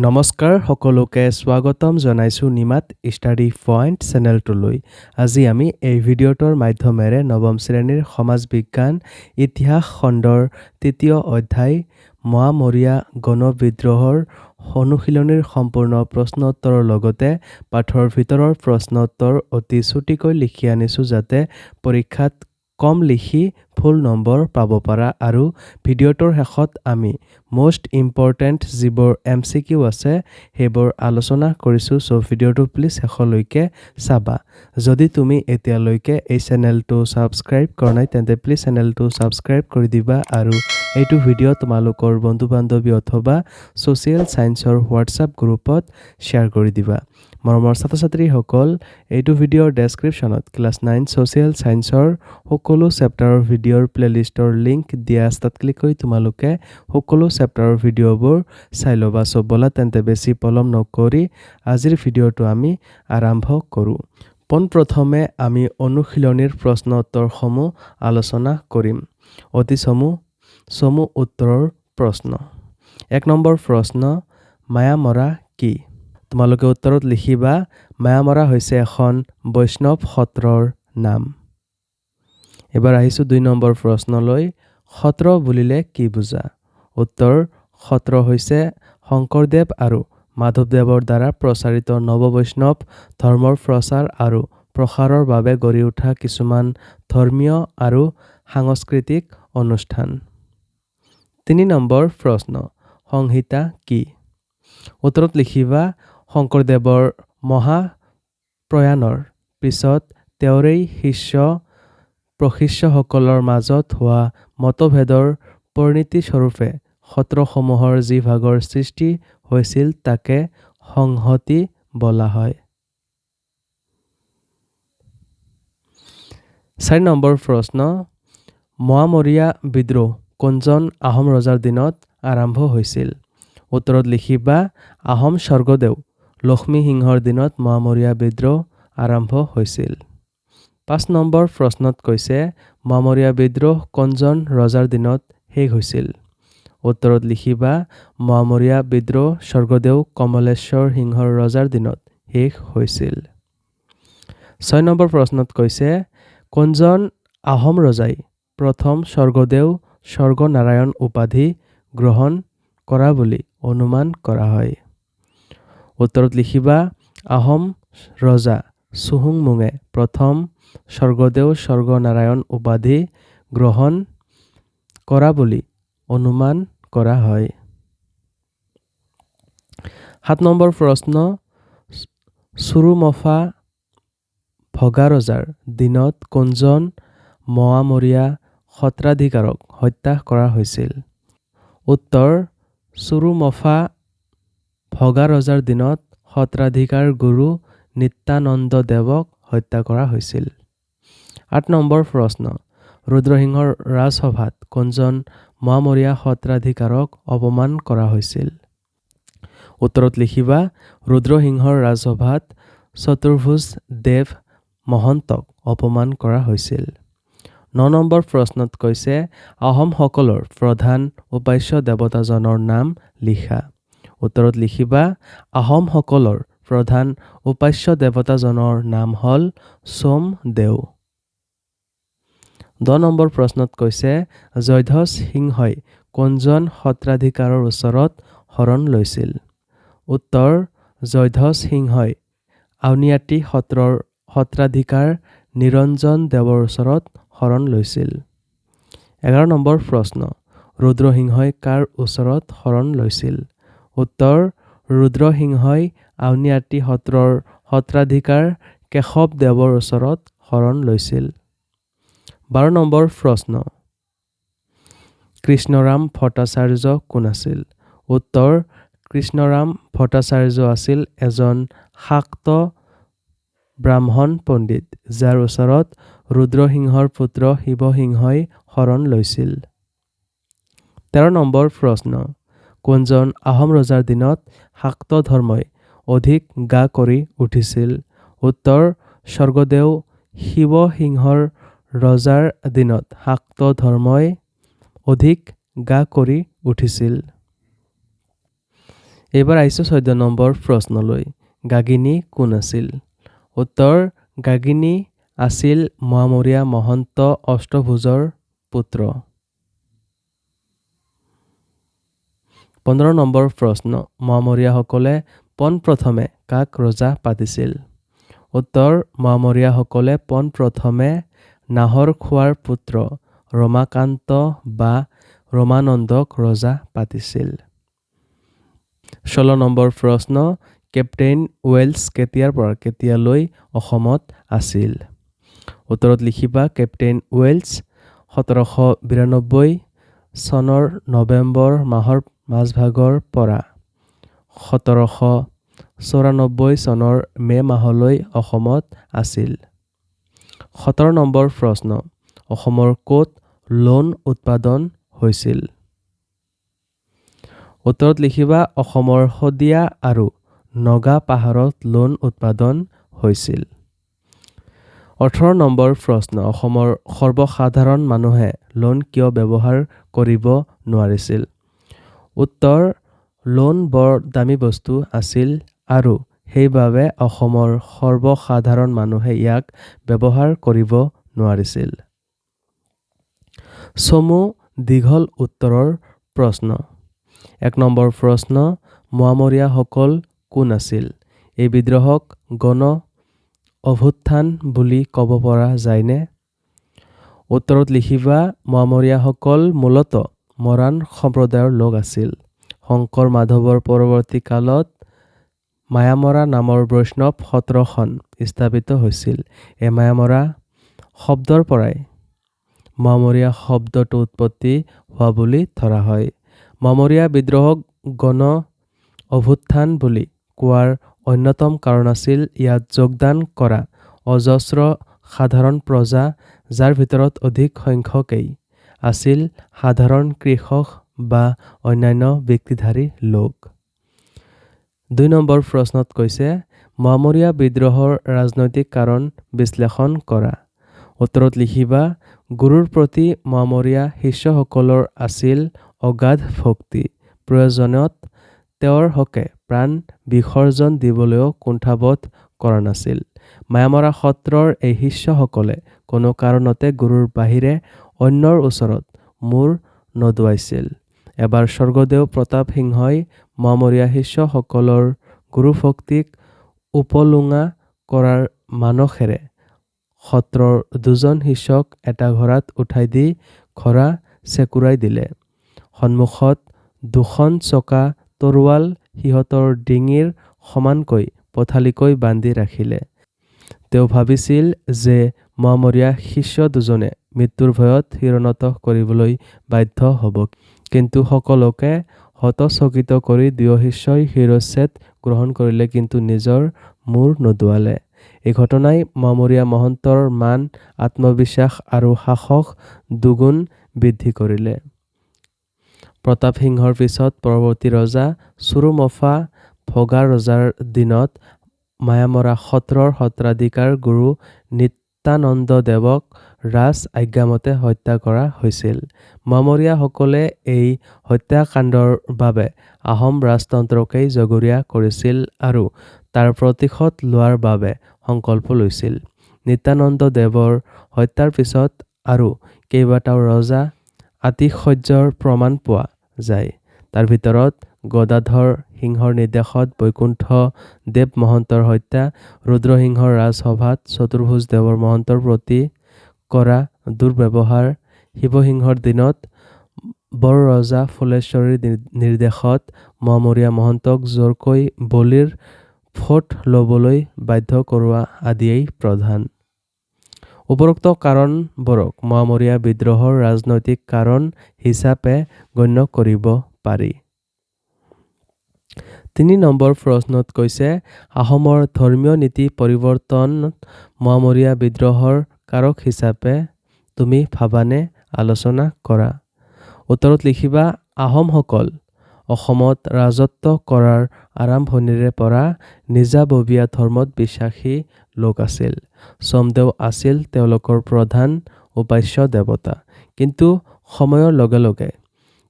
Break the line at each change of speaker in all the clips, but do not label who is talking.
নমস্কাৰ সকলোকে স্বাগতম জনাইছোঁ নিমাত ষ্টাডি পইণ্ট চেনেলটোলৈ। আজি আমি এই ভিডিঅ'টোৰ মাধ্যমেৰে নৱম শ্ৰেণীৰ সমাজ বিজ্ঞান ইতিহাস খণ্ডৰ ৩য় অধ্যায় মোৱামৰীয়া গণবিদ্ৰোহৰ অনুশীলনীৰ সম্পূৰ্ণ প্ৰশ্ন উত্তৰৰ লগতে পাঠৰ ভিতৰৰ প্ৰশ্ন উত্তৰ অতি চুটিকৈ লিখি আনিছোঁ যাতে পৰীক্ষাত কম লিখি ফুল নম্বৰ পাব পাৰা আৰু ভিডিঅ'টোৰ শেষত আমি মোষ্ট ইম্পৰ্টেণ্ট যিবোৰ MCQ আছে সেইবোৰ আলোচনা কৰিছোঁ। চ' ভিডিঅ'টো প্লিজ শেষলৈকে চাবা। যদি তুমি এতিয়ালৈকে এই চেনেলটো ছাবস্ক্ৰাইব কৰা নাই তেন্তে প্লিজ চেনেলটো ছাবস্ক্ৰাইব কৰি দিবা আৰু এইটো ভিডিঅ' তোমালোকৰ বন্ধু বান্ধৱী অথবা ছ'চিয়েল ছায়েন্সৰ হোৱাটছআপ গ্ৰুপত শ্বেয়াৰ কৰি দিবা। মৰমৰ ছাত্ৰ ছাত্ৰীসকল, এইটো ভিডিঅ'ৰ ডেছক্ৰিপশ্যনত ক্লাছ 9 ছ'চিয়েল ছায়েন্সৰ সকলো চেপ্টাৰৰ ভিডিঅ'ৰ প্লেলিষ্টৰ লিংক দিয়া আছে। তাত ক্লিক কৰি তোমালোকে সকলো চেপ্টাৰৰ ভিডিঅ'বোৰ চাই ল'বা। চ' ব'লা তেন্তে বেছি পলম নকৰি আজিৰ ভিডিঅ'টো আমি আৰম্ভ কৰোঁ। পোনপ্ৰথমে আমি অনুশীলনীৰ প্ৰশ্ন উত্তৰসমূহ আলোচনা কৰিম। অতি চমু উত্তৰৰ প্ৰশ্ন। 1 নম্বৰ প্ৰশ্ন, মায়ামৰা কি? তোমালোকে উত্তৰত লিখিবা, মায়ামৰা হৈছে এখন বৈষ্ণৱ সত্ৰৰ নাম। এবাৰ আহিছোঁ 2 নম্বৰ প্ৰশ্নলৈ। সত্ৰ বুলিলে কি বুজা? উত্তৰ, সত্ৰ হৈছে শংকৰদেৱ আৰু মাধৱদেৱৰ দ্বাৰা প্ৰচাৰিত নৱবৈষ্ণৱ ধৰ্মৰ প্ৰচাৰ আৰু প্ৰসাৰৰ বাবে গঢ়ি উঠা কিছুমান ধৰ্মীয় আৰু সাংস্কৃতিক অনুষ্ঠান। 3 নম্বৰ প্ৰশ্ন, সংহিতা কি? উত্তৰত লিখিবা, শংকৰদেৱৰ মহাপ্ৰয়াণৰ পিছত তেওঁৰেই শিষ্য প্ৰশিষ্যসকলৰ মাজত হোৱা মতভেদৰ পৰিণতিস্বৰূপে সত্ৰসমূহৰ যি ভাগৰ সৃষ্টি হৈছিল তাকে সংহতি বোলা হয়। 4 নম্বৰ প্ৰশ্ন, মোৱামৰীয়া বিদ্ৰোহ কোনজন আহোম ৰজাৰ দিনত আৰম্ভ হৈছিল? উত্তৰত লিখিবা, আহোম স্বৰ্গদেউ লক্ষ্মী সিংহৰ দিনত মোৱামৰীয়া বিদ্ৰোহ আৰম্ভ হৈছিল। 5 নম্বৰ প্ৰশ্নত কৈছে, মোৱামৰীয়া বিদ্ৰোহ কোনজন ৰজাৰ দিনত শেষ হৈছিল? উত্তৰত লিখিবা, মোৱামৰীয়া বিদ্ৰোহ স্বৰ্গদেউ কমলেশ্বৰ সিংহৰ ৰজাৰ দিনত শেষ হৈছিল। 6 নম্বৰ প্ৰশ্নত কৈছে, কোনজন আহোম ৰজাই প্ৰথম স্বৰ্গদেউ স্বৰ্গনাৰায়ণ উপাধি গ্ৰহণ কৰা বুলি অনুমান কৰা হয়? উত্তৰত লিখিবা, আহোম ৰজা চুহুংমুঙে প্ৰথম স্বৰ্গদেউ স্বৰ্গনাৰায়ণ উপাধি গ্ৰহণ কৰা বুলি অনুমান কৰা হয়। 7 নম্বৰ প্ৰশ্ন, চুৰুমফা ভগা ৰজাৰ দিনত কোনজন মোৱামৰীয়া সত্ৰাধিকাৰক হত্যা কৰা হৈছিল? উত্তৰ, চুৰুমফা ভগা ৰজাৰ দিনত সত্ৰাধিকাৰ গুৰু নিত্যানন্দ দেৱক হত্যা কৰা হৈছিল। 8 নম্বৰ প্ৰশ্ন, ৰুদ্ৰসিংহৰ ৰাজসভাত কোনজন মোৱামৰীয়া সত্ৰাধিকাৰক অপমান কৰা হৈছিল? উত্তৰত লিখিবা, ৰুদ্ৰসিংহৰ ৰাজসভাত চতুৰ্ভুজ দেৱ মহন্তক অপমান কৰা হৈছিল। 9 নম্বৰ প্ৰশ্নত কৈছে, আহোমসকলৰ প্ৰধান উপাস্য দেৱতাজনৰ নাম লিখা। উত্তৰত লিখিবা, আহোমসকলৰ প্ৰধান উপাস্য দেৱতাজনৰ নাম হ'ল সোমদেউ। 10 নম্বৰ প্ৰশ্নত কৈছে, জয়ধ্বজ সিংহই কোনজন সত্ৰাধিকাৰৰ ওচৰত শৰণ লৈছিল? উত্তৰ, জয়ধ্বজ সিংহই আউনীআটী সত্ৰৰ সত্ৰাধিকাৰ নিৰঞ্জন দেৱৰ ওচৰত শৰণ লৈছিল। 11 নম্বৰ প্ৰশ্ন, ৰুদ্ৰসিংহই কাৰ ওচৰত শৰণ লৈছিল? উত্তৰ, ৰুদ্ৰসিংহই আউনীআটী সত্ৰৰ সত্ৰাধিকাৰ কেশৱ দেৱৰ ওচৰত শৰণ লৈছিল। 12 নম্বৰ প্ৰশ্ন, কৃষ্ণৰাম ভট্টাচাৰ্য কোন আছিল? উত্তৰ, কৃষ্ণৰাম ভট্টাচাৰ্য আছিল এজন শাক্ত ব্ৰাহ্মণ পণ্ডিত যাৰ ওচৰত ৰুদ্ৰসিংহৰ পুত্ৰ শিৱসিংহই শৰণ লৈছিল। 13 নম্বৰ প্ৰশ্ন, কোনজন আহোম ৰজাৰ দিনত শাক্ত ধৰ্মই অধিক গা কৰি উঠিছিল? উত্তৰ, স্বৰ্গদেউ শিৱসিংহৰ ৰজাৰ দিনত শাক্ত ধৰ্মই অধিক গা কৰি উঠিছিল। এইবাৰ আহিছোঁ 14 নম্বৰ প্ৰশ্নলৈ। গাগিনী কোন আছিল? উত্তৰ: গাগিনী আছিল মোৱামৰীয়া মহন্ত অষ্টভুজৰ পুত্ৰ। 15 নম্বৰ প্ৰশ্ন। মোৱামৰীয়াসকলে পোনপ্ৰথমে কাক ৰজা পাতিছিল? উত্তৰ: মোৱামৰীয়াসকলে পোনপ্ৰথমে নাহৰখোৱাৰ পুত্ৰ ৰমাকান্ত বা ৰমানন্দক ৰজা পাতিছিল। 16 নম্বৰ প্ৰশ্ন। কেপ্টেইন ৱেলছ কেতিয়াৰ পৰা কেতিয়ালৈ অসমত আছিল? উত্তৰত লিখিবা কেপ্টেইন ৱেলছ 1792 চনৰ নৱেম্বৰ মাহৰ মাজভাগৰ পৰা 1794 চনৰ মে মাহলৈ অসমত আছিল। 17 নম্বৰ প্ৰশ্ন। অসমৰ ক'ত লোণ উৎপাদন হৈছিল? উত্তৰত লিখিবা অসমৰ শদিয়া আৰু নগা পাহাৰত লোণ উৎপাদন হৈছিল। 18 নম্বৰ প্ৰশ্ন। অসমৰ সৰ্বসাধাৰণ মানুহে লোণ কিয় ব্যৱহাৰ কৰিব নোৱাৰিছিল? উত্তৰ: লোণ বৰ দামী বস্তু আছিল আৰু সেইবাবে অসমৰ সৰ্বসাধাৰণ মানুহে ইয়াক ব্যৱহাৰ কৰিব নোৱাৰিছিল। চমু দীঘল উত্তৰৰ প্ৰশ্ন। 1 নম্বৰ প্ৰশ্ন। মোৱামৰীয়াসকল কোন আছিল? এই বিদ্ৰোহক গণ অভ্যুত্থান বুলি ক'ব পৰা যায়নে? উত্তৰত লিখিবা মোৱামৰীয়াসকল মূলতঃ মৰাণ সম্প্ৰদায়ৰ লোক আছিল। শংকৰ মাধৱৰ পৰৱৰ্তী কালত মায়ামৰা নামৰ বৈষ্ণৱ সত্ৰখন স্থাপিত হৈছিল। এই মায়ামৰা শব্দৰ পৰাই মোৱামৰীয়া শব্দটো উৎপত্তি হোৱা বুলি ধৰা হয়। মোৱামৰীয়া বিদ্ৰোহক গণ অভ্যুত্থান বুলি কোৱাৰ অন্যতম কাৰণ আছিল ইয়াত যোগদান কৰা অজস্ৰ সাধাৰণ প্ৰজা, যাৰ ভিতৰত অধিক সংখ্যকেই আছিল সাধাৰণ কৃষক বা অন্যান্য বৃত্তিধাৰী লোক। 2 নম্বৰ প্ৰশ্নত কৈছে মোৱামৰীয়া বিদ্ৰোহৰ ৰাজনৈতিক কাৰণ বিশ্লেষণ কৰা। উত্তৰত লিখিবা গুৰুৰ প্ৰতি মোৱামৰীয়া শিষ্যসকলৰ আছিল অগাধ ভক্তি। প্ৰয়োজনত তেওঁৰ হকে প্ৰাণ বিসৰ্জন দিবলৈও কুণ্ঠাবোধ কৰা নাছিল। মায়ামৰা সত্ৰৰ এই শিষ্যসকলে কোনো কাৰণতে গুৰুৰ বাহিৰে অন্যৰ ওচৰত মূৰ নদুৱাইছিল। এবাৰ স্বৰ্গদেউ প্ৰতাপ সিংহই মোৱামৰীয়া শিষ্যসকলৰ গুৰুভক্তিক উপলুঙা কৰাৰ মানসেৰে সত্ৰৰ 2জন শিষ্যক এটা ঘোঁৰাত উঠাই দি ঘোঁৰা চেকুৰাই দিলে। সন্মুখত 2খন চকা তৰোৱাল সিহঁতৰ ডিঙিৰ সমানকৈ পথালিকৈ বান্ধি ৰাখিলে। তেওঁ ভাবিছিল যে মোৱামৰীয়া শিষ্য 2জনে মৃত্যুৰ ভয়ত শিৰণত কৰিবলৈ বাধ্য হ'ব। কিন্তু সকলোকে হতচকিত কৰি 2 শিষ্যই শিৰচ্ছেদ গ্ৰহণ কৰিলে কিন্তু নিজৰ মূৰ নদুৱালে। এই ঘটনাই মোৱামৰীয়া মহন্তৰ মান, আত্মবিশ্বাস আৰু সাহস দুগুণ বৃদ্ধি কৰিলে। প্ৰতাপ সিংহৰ পিছত পৰৱৰ্তী ৰজা চুৰুমফা ভগা ৰজাৰ দিনত মায়ামৰা সত্ৰৰ সত্ৰাধিকাৰ গুৰু নিত্যানন্দদেৱক ৰাজ আজ্ঞামতে হত্যা কৰা হৈছিল। মোৱামৰীয়াসকলে এই হত্যাকাণ্ডৰ বাবে আহোম ৰাজতন্ত্ৰকেই জগৰীয়া কৰিছিল আৰু তাৰ প্ৰতিশোধ লোৱাৰ বাবে সংকল্প লৈছিল। নিত্যানন্দদেৱৰ হত্যাৰ পিছত আৰু কেইবাটাও ৰজা আতিশয্যৰ প্ৰমাণ পোৱা যায়। তাৰ ভিতৰত গদাধৰ সিংহৰ নিৰ্দেশত বৈকুণ্ঠ দেৱ মহন্তৰ হত্যা, ৰুদ্ৰসিংহৰ ৰাজসভাত চতুৰ্ভুজ দেৱৰ মহন্তৰ প্ৰতি কৰা দুৰ্ব্যৱহাৰ, শিৱসিংহৰ দিনত বৰ ৰজা ফুলেশ্বৰীৰ নিৰ্দেশত মোৱামৰীয়া মহন্তক জোৰকৈ বলিৰ ভোট ল'বলৈ বাধ্য কৰোৱা আদিয়েই প্ৰধান। উপৰোক্ত কাৰণবোৰক মোৱামৰীয়া বিদ্ৰোহৰ ৰাজনৈতিক কাৰণ হিচাপে গণ্য কৰিব পাৰি। 3 নম্বৰ প্ৰশ্নত কৈছে আহোমৰ ধৰ্মীয় নীতি পৰিৱৰ্তনত মোৱামৰীয়া বিদ্ৰোহৰ কাৰক হিচাপে তুমি ভাবানে? আলোচনা কৰা। উত্তৰত লিখিবা আহোমসকল অসমত ৰাজত্ব কৰাৰ আৰম্ভণিৰে পৰা নিজাববীয়া ধৰ্মত বিশ্বাসী লোক আছিল। সোমদেৱ আছিল তেওঁলোকৰ প্ৰধান উপাস্য দেৱতা। কিন্তু সময়ৰ লগে লগে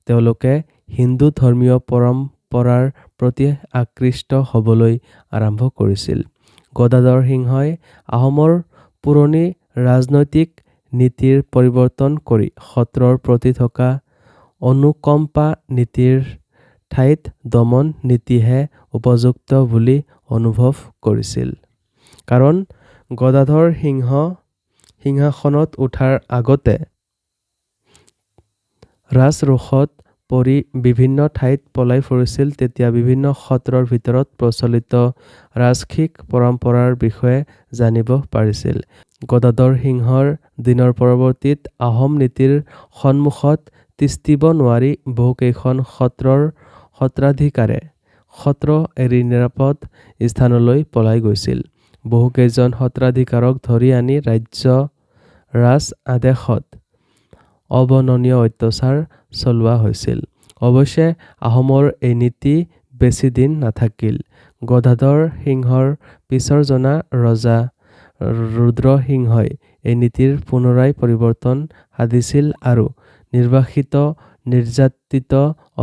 তেওঁলোকে হিন্দু ধৰ্মীয় পৰম্পৰা পৰাৰ প্ৰতি আকৃষ্ট হ'বলৈ আৰম্ভ কৰিছিল। গদাধৰ সিংহই আহোমৰ পুৰণি ৰাজনৈতিক নীতিৰ পৰিৱৰ্তন কৰি সত্ৰৰ প্ৰতি থকা অনুকম্পা নীতিৰ ঠাইত দমন নীতিহে উপযুক্ত বুলি অনুভৱ কৰিছিল। কাৰণ গদাধৰ সিংহ সিংহাসনত উঠাৰ আগতে ৰাজৰোষত পৰি বিভিন্ন ঠাইত পলাই ফুৰিছিল। তেতিয়া বিভিন্ন সত্ৰৰ ভিতৰত প্ৰচলিত ৰাজসিক পৰম্পৰাৰ বিষয়ে জানিব পাৰিছিল। গদাধৰ সিংহৰ দিনৰ পৰৱৰ্তীত আহোম নীতিৰ সন্মুখত তিষ্ঠিব নোৱাৰি বহুকেইখন সত্ৰৰ সত্ৰাধিকাৰে সত্ৰ এৰি নিৰাপদ স্থানলৈ পলাই গৈছিল। বহুকেইজন সত্ৰাধিকাৰক ধৰি আনি ৰাজ্য ৰাজ আদেশত অবৰ্ণনীয় অত্যাচাৰ চলোৱা হৈছিল। অৱশ্যে আহোমৰ এই নীতি বেছি দিন নাথাকিল। গদাধৰ সিংহৰ পিছৰ জনা ৰজা ৰুদ্ৰসিংহই এই নীতিৰ পুনৰাই পৰিৱৰ্তন সাধিছিল আৰু নিৰ্বাসিত, নিৰ্যাতিত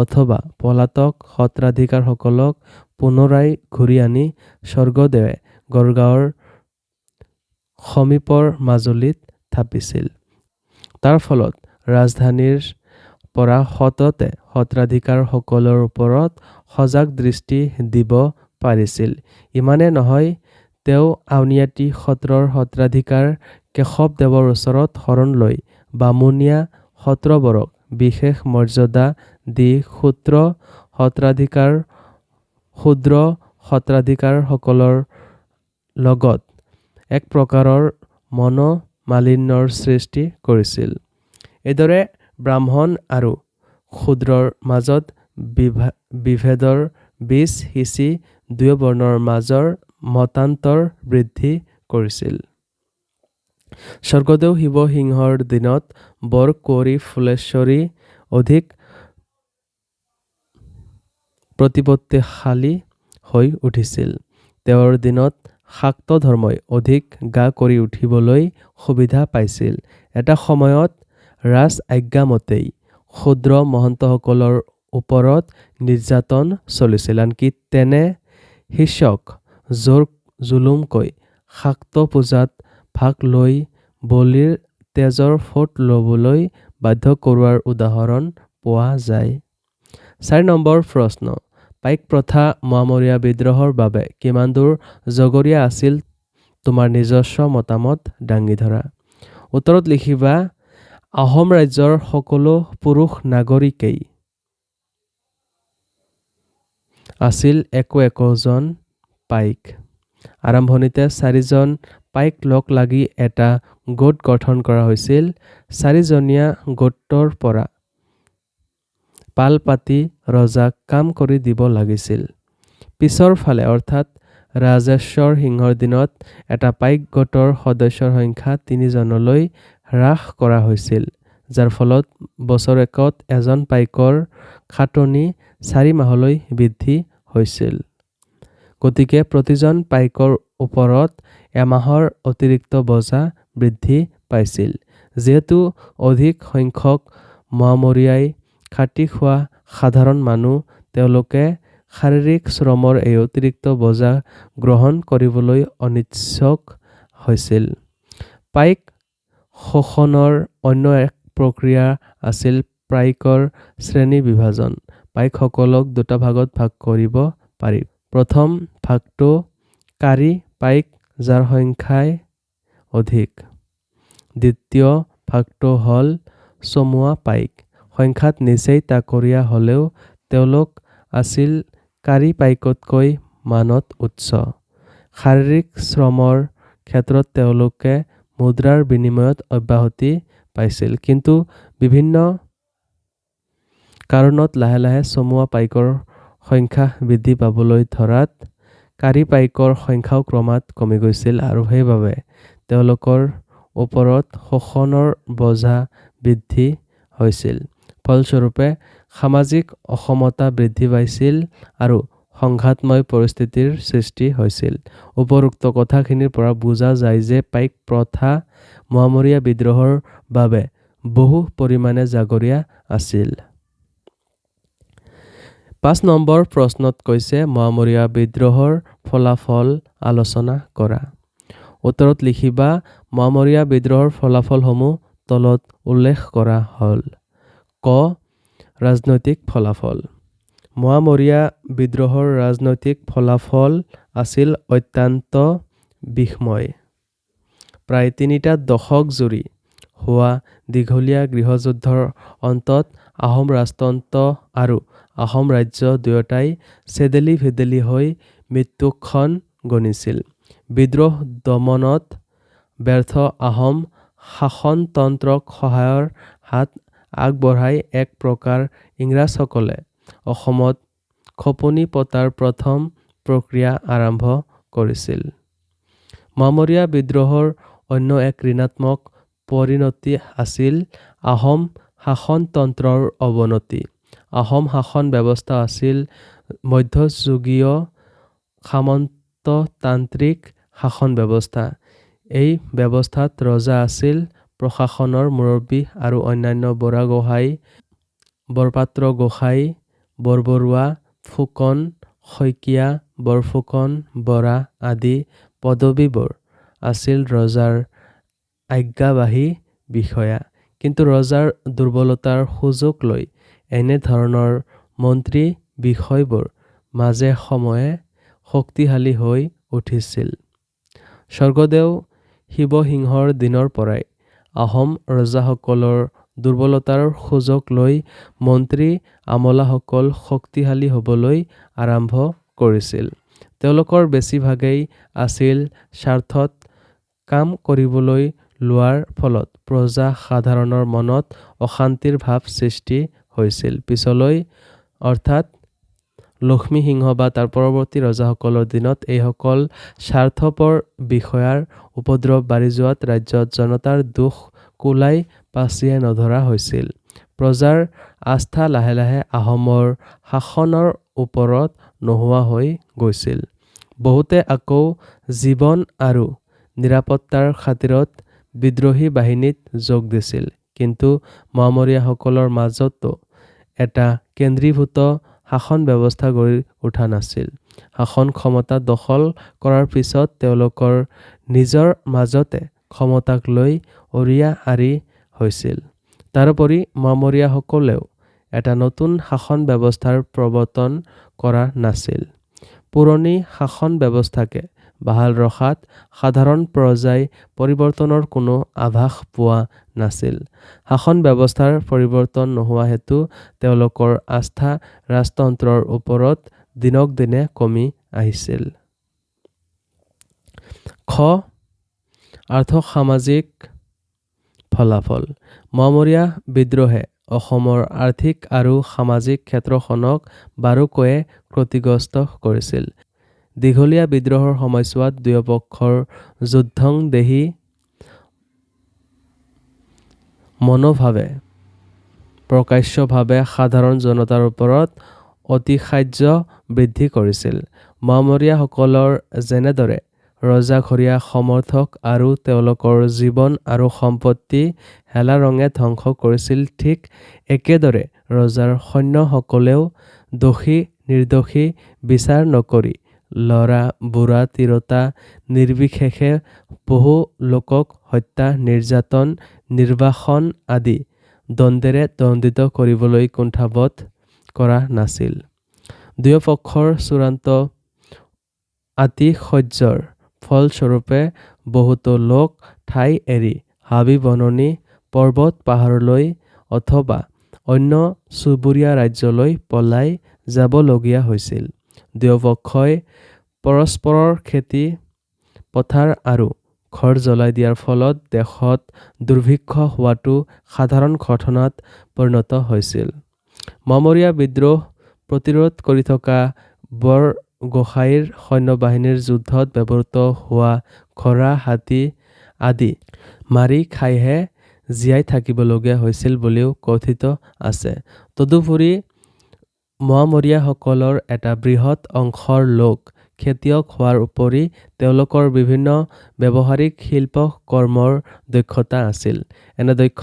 অথবা পলাতক সত্ৰাধিকাৰসকলক পুনৰাই ঘূৰি আনি স্বৰ্গদেৱে গড়গাঁৱৰ সমীপৰ মাজুলীত থাপিছিল। তাৰ ফলত ৰাজধানীৰ পৰা সততে সত্ৰাধিকাৰসকলৰ ওপৰত সজাগ দৃষ্টি দিব পাৰিছিল। ইমানে নহয়, তেওঁ আউনীআটী সত্ৰৰ সত্ৰাধিকাৰ কেশৱদেৱৰ ওচৰত শৰণ লৈ বামুণীয়া সত্ৰবোৰক বিশেষ মৰ্যাদা দি ক্ষুদ্ৰ সত্ৰাধিকাৰসকলৰ লগত এক প্ৰকাৰৰ মনোমালিন্যৰ সৃষ্টি কৰিছিল। এইদৰে ব্ৰাহ্মণ আৰু শূদ্ৰৰ মাজত বিভেদৰ বীজ সিঁচি দুয়ো বৰ্ণৰ মাজৰ মতান্তৰ বৃদ্ধি কৰিছিল। স্বৰ্গদেউ শিৱসিংহৰ দিনত বৰকুঁৱৰী ফুলেশ্বৰী অধিক প্ৰতিপত্তিশালী হৈ উঠিছিল। তেওঁৰ দিনত শাক্ত ধৰ্মই অধিক গা কৰি উঠিবলৈ সুবিধা পাইছিল। এটা সময়ত ৰাজ আজ্ঞামতেই ক্ষুদ্ৰ মহন্তসকলৰ ওপৰত নিৰ্যাতন চলিছিল। আনকি তেনে শিষ্যক জুলুমকৈ শাক্ত পূজাত ভাগ লৈ বলিৰ তেজৰ ফোট ল'বলৈ বাধ্য কৰোৱাৰ উদাহৰণ পোৱা যায়। ৪ নম্বৰ প্ৰশ্ন। পাইক প্ৰথা মোৱামৰীয়া বিদ্ৰোহৰ বাবে কিমান দূৰ জগৰীয়া আছিল? তোমাৰ নিজস্ব মতামত দাঙি ধৰা। উত্তৰত লিখিবা, আহোম ৰাজ্যৰ সকলো পুৰুষ নাগৰিকেই আছিল একোজন পাইক। আৰম্ভণিতে 4জন পাইক লগ লাগি এটা গোট গঠন কৰা হৈছিল। 4জনীয়া গোটৰ পৰা পাল পাতি ৰজাক কাম কৰি দিব লাগিছিল। পিছৰ ফালে অৰ্থাৎ ৰাজেশ্বৰ সিংহৰ দিনত এটা পাইক গোটৰ সদস্যৰ সংখ্যা 3জনলৈ হ্ৰাস কৰা হৈছিল, যাৰ ফলত বছৰেকত এজন পাইকৰ খাটনি 4 মাহলৈ বৃদ্ধি হৈছিল। গতিকে প্ৰতিজন পাইকৰ ওপৰত এমাহৰ অতিৰিক্ত বোজা বৃদ্ধি পাইছিল। যিহেতু অধিক সংখ্যক মোৱামৰীয়াই খাটি খোৱা সাধাৰণ মানুহ, তেওঁলোকে শাৰীৰিক শ্ৰমৰ এই অতিৰিক্ত বোজা গ্ৰহণ কৰিবলৈ অনিচ্ছুক হৈছিল। পাইক শোষণৰ অন্য এক প্ৰক্ৰিয়া আছিল পাইকৰ শ্ৰেণী বিভাজন। পাইকসকলক 2টা ভাগত ভাগ কৰিব পাৰি। প্ৰথম ভাগটো কাৰী পাইক, যাৰ সংখ্যাই অধিক। দ্বিতীয় ভাগটো হ'ল চমুৱা পাইক। সংখ্যাত নিচেই তাকৰীয়া হ'লেও তেওঁলোক আছিল কাৰী পাইকতকৈ মানত উচ্চ। শাৰীৰিক শ্ৰমৰ ক্ষেত্ৰত তেওঁলোকে মুদ্ৰাৰ বিনিময়ত অব্যাহতি পাইছিল। কিন্তু বিভিন্ন কাৰণত লাহে লাহে চমুৱা পাইকৰ সংখ্যা বৃদ্ধি পাবলৈ ধৰাত কাৰী পাইকৰ সংখ্যাও ক্ৰমাৎ কমি গৈছিল আৰু সেইবাবে তেওঁলোকৰ ওপৰত শোষণৰ বোজা বৃদ্ধি হৈছিল। ফলস্বৰূপে সামাজিক অসমতা বৃদ্ধি পাইছিল আৰু সংঘাতময় পৰিস্থিতিৰ সৃষ্টি হৈছিল। উপৰোক্ত কথাখিনিৰ পৰা বুজা যায় যে পাইক প্ৰথা মোৱামৰীয়া বিদ্ৰোহৰ বাবে বহু পৰিমাণে জাগৰীয়া আছিল। 5 নম্বৰ প্ৰশ্নত কৈছে মোৱামৰীয়া বিদ্ৰোহৰ ফলাফল আলোচনা কৰা। উত্তৰত লিখিবা মোৱামৰীয়া বিদ্ৰোহৰ ফলাফলসমূহ তলত উল্লেখ কৰা হ'ল। ক. ৰাজনৈতিক ফলাফল। মোৱামৰীয়া বিদ্ৰোহৰ ৰাজনৈতিক ফলাফল আছিল অত্যন্ত বিষময়। প্ৰায় 3টা দশক জুৰি হোৱা দীঘলীয়া গৃহযুদ্ধৰ অন্তত আহোম ৰাজতন্ত্ৰ আৰু আহোম ৰাজ্য দুয়োটাই চেদেলি ভেদেলি হৈ মৃত্যুক্ষণ গণিছিল। বিদ্ৰোহ দমনত ব্যৰ্থ আহোম শাসনতন্ত্ৰক সহায়ৰ হাত আগবঢ়াই এক প্ৰকাৰ ইংৰাজসকলে অসমত খপনি পতাৰ প্ৰথম প্ৰক্ৰিয়া আৰম্ভ কৰিছিল। মোৱামৰীয়া বিদ্ৰোহৰ অন্য এক ঋণাত্মক পৰিণতি আছিল আহোম শাসনতন্ত্ৰৰ অৱনতি। আহোম শাসন ব্যৱস্থা আছিল মধ্যযুগীয় সামন্ততান্ত্ৰিক শাসন ব্যৱস্থা। এই ব্যৱস্থাত ৰজা আছিল প্ৰশাসনৰ মুৰব্বী আৰু অন্যান্য বুঢ়াগোহাঁই, বৰপাত্ৰ গোহাঁই, বৰবৰুৱা, ফুকন, শইকীয়া, বৰফুকন, বৰা আদি পদবীবোৰ আছিল ৰজাৰ আজ্ঞাবাহী বিষয়া। কিন্তু ৰজাৰ দুৰ্বলতাৰ সুযোগ লৈ এনে ধৰণৰ মন্ত্ৰী বিষয়বোৰ মাজে সময়ে শক্তিশালী হৈ উঠিছিল। স্বৰ্গদেউ শিৱসিংহৰ দিনৰ পৰাই আহোম ৰজাসকলৰ দুৰ্বলতাৰ সুযোগ লৈ মন্ত্ৰী আমোলাসকল শক্তিশালী হ'বলৈ আৰম্ভ কৰিছিল। তেওঁলোকৰ বেছিভাগেই আছিল স্বাৰ্থত কাম কৰিবলৈ লোৱাৰ ফলত প্ৰজা সাধাৰণৰ মনত অশান্তিৰ ভাৱ সৃষ্টি হৈছিল। পিছলৈ অৰ্থাৎ লক্ষ্মীসিংহ বা তাৰ পৰৱৰ্তী ৰজাসকলৰ দিনত এইসকল স্বাৰ্থপৰ বিষয়াৰ উপদ্ৰৱ বাঢ়ি যোৱাত ৰাজ্যত জনতাৰ দুখ কুলাই পাছিয়ে নধৰা হৈছিল। প্ৰজাৰ আস্থা লাহে লাহে আহোমৰ শাসনৰ ওপৰত নোহোৱা হৈ গৈছিল। বহুতে আকৌ জীৱন আৰু নিৰাপত্তাৰ খাতিৰত বিদ্ৰোহী বাহিনীত যোগ দিছিল। কিন্তু মোৱামৰীয়াসকলৰ মাজতো এটা কেন্দ্ৰীভূত শাসন ব্যৱস্থা গঢ়ি উঠা নাছিল। শাসন ক্ষমতা দখল কৰাৰ পিছত তেওঁলোকৰ নিজৰ মাজতে ক্ষমতাক লৈ অৰিয়া আৰি হৈছিল। তাৰোপৰি মোৱামৰীয়াসকলেও এটা নতুন শাসন ব্যৱস্থাৰ প্ৰৱৰ্তন কৰা নাছিল। পুৰণি শাসন ব্যৱস্থাকে বাহাল ৰখাত সাধাৰণ প্ৰজাই পৰিৱৰ্তনৰ কোনো আভাস পোৱা নাছিল। শাসন ব্যৱস্থাৰ পৰিৱৰ্তন নোহোৱা হেতু তেওঁলোকৰ আস্থা ৰাজতন্ত্ৰৰ ওপৰত দিনক দিনে কমি আহিছিল। খ. আৰ্থ-সামাজিক ফলাফল। মোৱামৰীয়া বিদ্ৰোহে অসমৰ আৰ্থিক আৰু সামাজিক ক্ষেত্ৰখনক বাৰুকৈয়ে ক্ষতিগ্ৰস্ত কৰিছিল। দীঘলীয়া বিদ্ৰোহৰ সময়ছোৱাত দুয়োপক্ষৰ যুদ্ধংদেহী মনোভাৱে প্ৰকাশ্যভাৱে সাধাৰণ জনতাৰ ওপৰত অতিশায্য বৃদ্ধি কৰিছিল। মোৱামৰীয়াসকলৰ যেনেদৰে ৰজাঘৰীয়া সমৰ্থক আৰু তেওঁলোকৰ জীৱন আৰু সম্পত্তি হেলাৰঙে ধ্বংস কৰিছিল, ঠিক একেদৰে ৰজাৰ সৈন্যসকলেও দোষী নিৰ্দোষী বিচাৰ নকৰি ল'ৰা বুঢ়া তিৰোতা নিৰ্বিশেষে বহু লোকক হত্যা নিৰ্যাতন নিৰ্বাসন আদি দণ্ডেৰে দণ্ডিত কৰিবলৈ কুণ্ঠাবোধ কৰা নাছিল। দুয়োপক্ষৰ চূড়ান্ত আতিশয্যৰ ফলস্বৰূপে বহুতো লোক ঠাই এৰি হাবি বননি পৰ্বত পাহাৰলৈ অথবা অন্য চুবুৰীয়া ৰাজ্যলৈ পলাই যাবলগীয়া হৈছিল। দুয়োপক্ষই পৰস্পৰৰ খেতি পথাৰ আৰু ঘৰ জ্বলাই দিয়াৰ ফলত দেশত দুৰ্ভিক্ষ হোৱাটো সাধাৰণ ঘটনাত পৰিণত হৈছিল। মোৱামৰীয়া বিদ্ৰোহ প্ৰতিৰোধ কৰি থকা বৰগোহাঁইৰ সৈন্যবাহিনীৰ যুদ্ধত ব্যৱহৃত হোৱা ঘোঁৰা হাতী আদি মাৰি খাইহে জীয়াই থাকিবলগীয়া হৈছিল বুলিও কথিত আছে। তদুপৰি মোৱামৰীয়াসকলৰ এটা বৃহৎ অংশৰ লোক খেতিয়ক হোৱাৰ উপৰি তেওঁলোকৰ বিভিন্ন ব্যৱহাৰিক শিল্প কৰ্মৰ দক্ষতা আছিল। এনে দক্ষ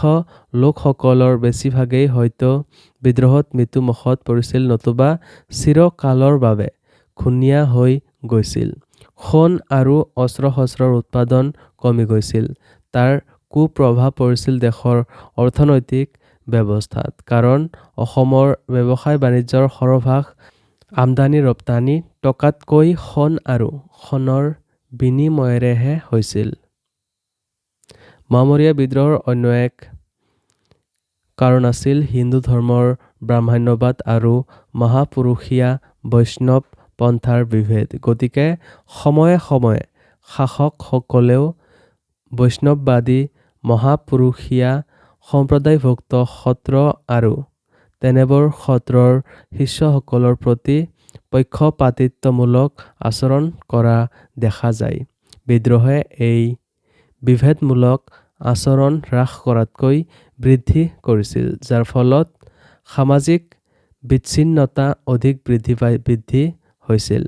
লোকসকলৰ বেছিভাগেই হয়তো বিদ্ৰোহত মৃত্যুমুখত পৰিছিল নতুবা চিৰকালৰ বাবে খুনীয়া হৈ গৈছিল। সোণ আৰু অস্ত্ৰ-শস্ত্ৰৰ উৎপাদন কমি গৈছিল। তাৰ কুপ্ৰভাৱ পৰিছিল দেশৰ অৰ্থনৈতিক ব্যৱস্থাত। কাৰণ অসমৰ ব্যৱসায় বাণিজ্যৰ সৰহভাগ আমদানি-ৰপ্তানি টকাতকৈ সোণ আৰু সোণৰ বিনিময়েৰেহে হৈছিল। মামৰীয়া বিদ্ৰোহৰ অন্য এক কাৰণ আছিল হিন্দু ধৰ্মৰ ব্ৰাহ্মণ্যবাদ আৰু মহাপুৰুষীয়া বৈষ্ণৱ পন্থাৰ বিভেদ। গতিকে সময়ে সময়ে শাসকসকলেও বৈষ্ণৱবাদী মহাপুৰুষীয়া সম্প্ৰদায়ভুক্ত সত্ৰ আৰু তেনেবোৰ সত্ৰৰ শিষ্যসকলৰ প্ৰতি পক্ষপাতিত্বমূলক আচৰণ কৰা দেখা যায়। বিদ্ৰোহে এই বিভেদমূলক আচৰণ হ্ৰাস কৰাতকৈ বৃদ্ধি কৰিছিল, যাৰ ফলত সামাজিক বিচ্ছিন্নতা অধিক বৃদ্ধি হৈছিল।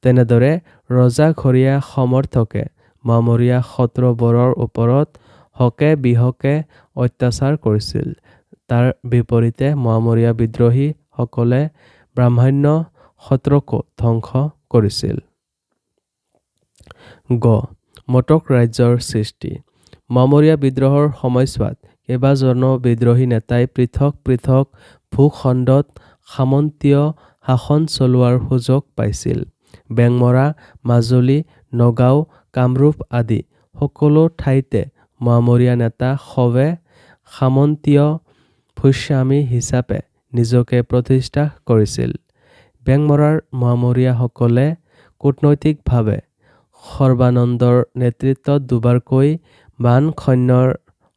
তেনেদৰে ৰজাঘৰীয়া সমৰ্থকে মামৰীয়া সত্ৰবোৰৰ ওপৰত হকে বিহকে অত্যাচাৰ কৰিছিল। তাৰ বিপৰীতে মামৰীয়া বিদ্ৰোহীসকলে ব্ৰাহ্মণ্য সত্ৰকো ধ্বংস কৰিছিল। গ. মটক ৰাজ্যৰ সৃষ্টি। মামৰীয়া বিদ্ৰোহৰ সময়ছোৱাত কেইবাজনো বিদ্ৰোহী নেতাই পৃথক পৃথক ভূখণ্ডত সামন্তীয় শাসন চলোৱাৰ সুযোগ পাইছিল। বেংমৰা, মাজুলী, নগাঁও, কামৰূপ আদি সকলো ঠাইতে মামৰীয়া নেতা সৱে সামন্তীয় ভূস্বামী হিচাপে নিজকে প্ৰতিষ্ঠা কৰিছিল। বেংমৰাৰ মামৰীয়াসকলে কূটনৈতিকভাৱে সৰ্বানন্দৰ নেতৃত্বত দুবাৰকৈ বান-সৈন্যৰ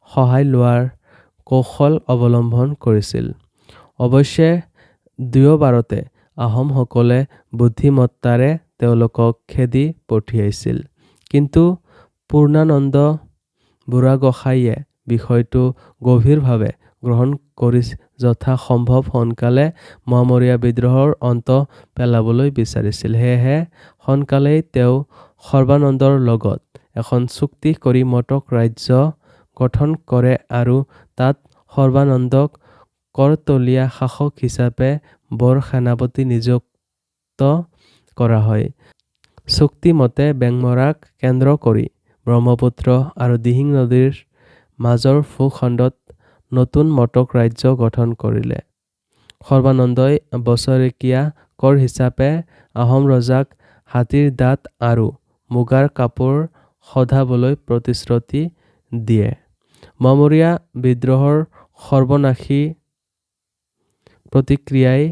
সহায় লোৱাৰ কৌশল অৱলম্বন কৰিছিল। অৱশ্যে দুয়োবাৰতে আহোমসকলে বুদ্ধিমত্তাৰে তেওঁলোকক খেদি পঠিয়াইছিল। কিন্তু পূৰ্ণানন্দ বুঢ়াগোহাঁইয়ে বিষয়টো গভীৰভাৱে গ্ৰহণ কৰি যথা সম্ভৱ সোনকালে মামৰীয়া বিদ্ৰোহৰ অন্ত পেলাবলৈ বিচাৰিছিল। সেয়েহে সোনকালেই তেওঁ সৰ্বানন্দৰ লগত এখন চুক্তি কৰি মটক ৰাজ্য গঠন কৰে আৰু তাত সৰ্বানন্দক কৰতলীয়া শাসক হিচাপে বৰ সেনাপতি নিযুক্ত কৰা হয়। চুক্তিমতে বেংমৰাক কেন্দ্ৰ কৰি ব্ৰহ্মপুত্ৰ আৰু দিহিং নদীৰ মাজৰ ভূখণ্ডত নতুন মটক ৰাজ্য গঠন কৰিলে। সৰ্বানন্দই বছৰেকীয়া কৰ হিচাপে আহোম ৰজাক হাতীৰ দাঁত আৰু মুগাৰ কাপোৰ সধাবলৈ প্ৰতিশ্ৰুতি দিয়ে। মামৰীয়া বিদ্ৰোহৰ সৰ্বনাশী প্ৰতিক্ৰিয়াই